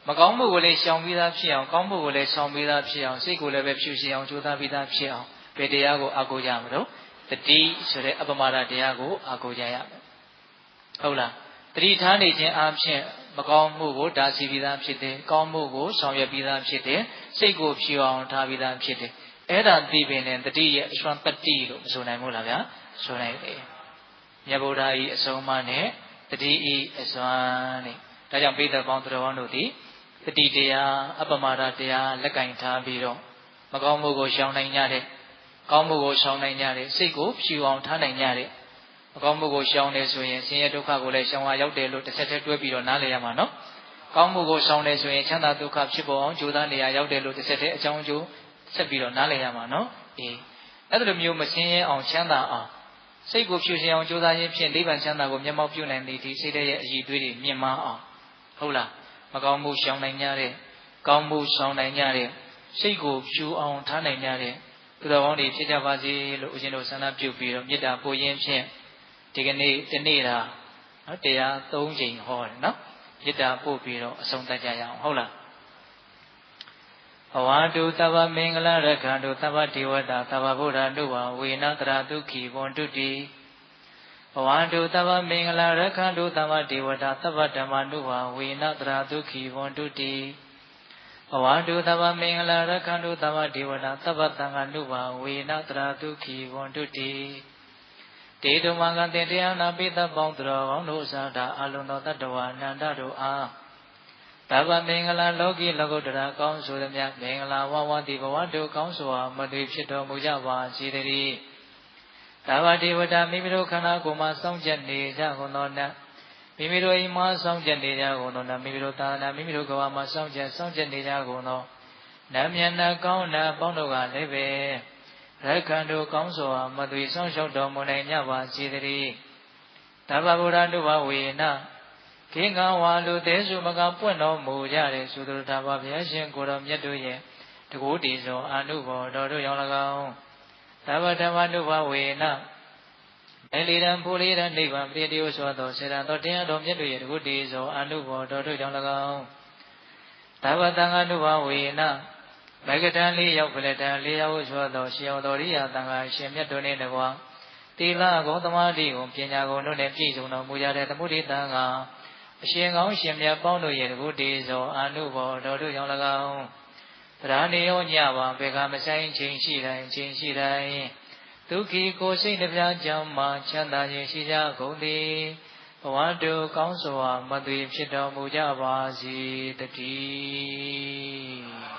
မကောင်းမှုကိုလည်းရှောင်ပြီးသားဖြစ်အောင်ကောင်းမှုကိုလည်းဆောင်ပြီးသားဖြစ်အောင်စိတ်ကိုလည်းပဲဖြူစင်အောင်ကြိုးစားပြီးသားဖြစ်အောင်ဘယ်တရားကိုအားကိုးကြမလို့တတိဆိုတဲ့အပမဒတရားကိုအားကိုးကြရမယ်ဟုတ်လားတတိထားနေခြင်းအပြင်မကောင်းမှုကိုဒါစီပြီးသားဖြစ်တယ်ကောင်းမှုကိုဆောင်ရွက်ပြီးသားဖြစ်တယ်စိတ်ကိုဖြူအောင်ထားပြီးသားဖြစ်တယ်အဲ့ဒါသိပင်နဲ့တတိရဲ့အစွမ်းတတိလို့မဆိုနိုင်ဘူးလားဗျာဆိုနိုင်တယ်မြတ်ဗုဒ္ဓဤအဆုံးအမနဲ့တတိဤအစွမ်းနဲ့ဒါကြောင့်ပိဋကပေါင်းသူတော်တို့သည်တတိတရားအပမဒတရားလက်ကင်ထားပြီးတော့မကောင်းမှုကိုရှောင်နိုင်ကြတယ်ကောင်းမှုကိုရှောင်နိုင်ကြတယ်စိတ်ကိုဖြူအောင်ထားနိုင်ကြတယ်မကောင်းမှုကိုရှောင်တယ်ဆိုရင်ဆင်းရဲဒုက္ခကိုလည်းရှောင်ရရောက်တယ်လို့တစ်ဆက်တည်းတွဲပြီးတော့နားလည်ရမှာနော်ကောင်းမှုကိုရှောင်တယ်ဆိုရင်ချမ်းသာဒုက္ခဖြစ်ပေါ်အောင်ကြိုးစားနေရရောက်တယ်လို့တစ်ဆက်တည်းအကြောင်းအကျိုးဆက်ပြီးတော့နားလည်ရမှာနော်အေးအဲ့လိုမျိုးမဆင်းရဲအောင်ချမ်းသာအောင်စိတ်ကိုဖြူစင်အောင်ကြိုးစားခြင်းဖြင့်နိဗ္ဗာန်ချမ်းသာကိုမျက်မှောက်ပြုနိုင်သည်ဒီစိတ်ရဲ့အည်သွေးတွေမြင့်မားအောင်ဟုတ်လားမကောင်းမှုရှောင်နိုင်ကြတဲ့ကောင်းမှုဆောင်နိုင်ကြတဲ့စိတ်ကိုဖြူအောင်ထားနိုင်ကြတဲ့သူတော်ကောင်းတွေဖြစ်ကြပါစေလို့ဦးဇင်းတို့ဆန္ဒပြုပြီးတော့မေတ္တာပို့ရင်းဖြင့်ဒီကနေ့တနေ့တာနော်တရား၃ချိန်ဟောတယ်နော်မေတ္တာပို့ပြီးတော့အဆုံးသတ်ကြရအောင်ဟုတ်လားဘဝတုသဗ္ဗမင်္ဂလရက္ခန္တုသဗ္ဗဒေဝတာသဗ္ဗဗုဒ္ဓနုဝဝေနတရာဒုက္ခိဝန္တုတိဘဝတုသဗ္ဗမင်္ဂလရက္ခန္တုသဗ္ဗဒေဝတာသဗ္ဗဓမ္မနုဝဝေနတရာဒုက္ခိဝန္တုတိဘဝတုသဗ္ဗမင်္ဂလရက္ခန္တုသဗ္ဗဒေဝတာသဗ္ဗသံဃာနုဝဝေနတရာဒုက္ခိဝန္တုတိတေတုမကတေတရားနာပိသပေါင်းသူတော်ကောင်းတို့သာတာအလုံးသောတတ္တဝါအနန္တတို့အားသဗ္ဗမင်္ဂလာလောကီလောကုတ္တရာကောင်းဆိုသည်မြတ်မင်္ဂလာဝဝတိဘဝတို့ကောင်းစွာမတွေ့ဖြစ်တော်မူကြပါစေတည်းသဗ္ဗဒေဝတာမိမိတို့ခန္ဓာကိုယ်မှာစောင့်ကြနေကြကုန်သောနတ်မိမိတို့အိမ်မှာစောင့်ကြနေကြကုန်သောနတ်မိမိတို့သာသနာမိမိတို့ကဘာမှာစောင့်ကြနေကြကုန်သောနတ်မြတ်နာကောင်းနာပေါင်းတို့ကလည်းပဲရက္ခန္တုကောင်းစွာမတွေ့ဆောင်ရှောက်တော်မူနိုင်ကြပါစေတည်းသဗ္ဗဗုဒ္ဓနုဘဝေနခေငါဝါလူသေးစုမကပွင့်တော်မူကြတဲ့သုတ္တရာဘုရားရှင်ကိုယ်တော်မြတ်တို့ရဲ့တကူတည်စွာအာနုဘော်တော်တို့ရောက်၎င်းသဗ္ဗဓမ္မနုဘဝေနမေလီရန်ဖူလီရန်နိဗ္ဗာန်ပြည့်တည်စွာသောစေတသောတရားတော်မြတ်တို့ရဲ့တကူတည်စွာအာနုဘော်တော်တို့ရောက်၎င်းသဗ္ဗသံဃာနုဘဝေနမဂ္ဂတံလေးရောက်ဖလက်တံလေးရောက်စွာသောရှင်တော်ရိယာသံဃာရှင်မြတ်တို့နှင့်တကွာသီလဂုဏ်သမာဓိဂုဏ်ပညာဂုဏ်တို့နှင့်ပြည့်စုံတော်မူကြတဲ့သမုဒိသံဃာအရှင်ကောင်းရှင်မြတ်ပေါင်းတို့ရဲ့တကုတည်သောအာနုဘော်တော်တို့ကြောင့်၎င်းတရားနေရောညပါဘေကမဆိုင်ခြင်းရှိတိုင်းဒုက္ခိကိုစိတ်နှပြကြောင့်မှချမ်းသာခြင်းရှိကြကုန်သည်ဘဝတို့ကောင်းစွာမသွေဖြစ်တော်မူကြပါစေတည်း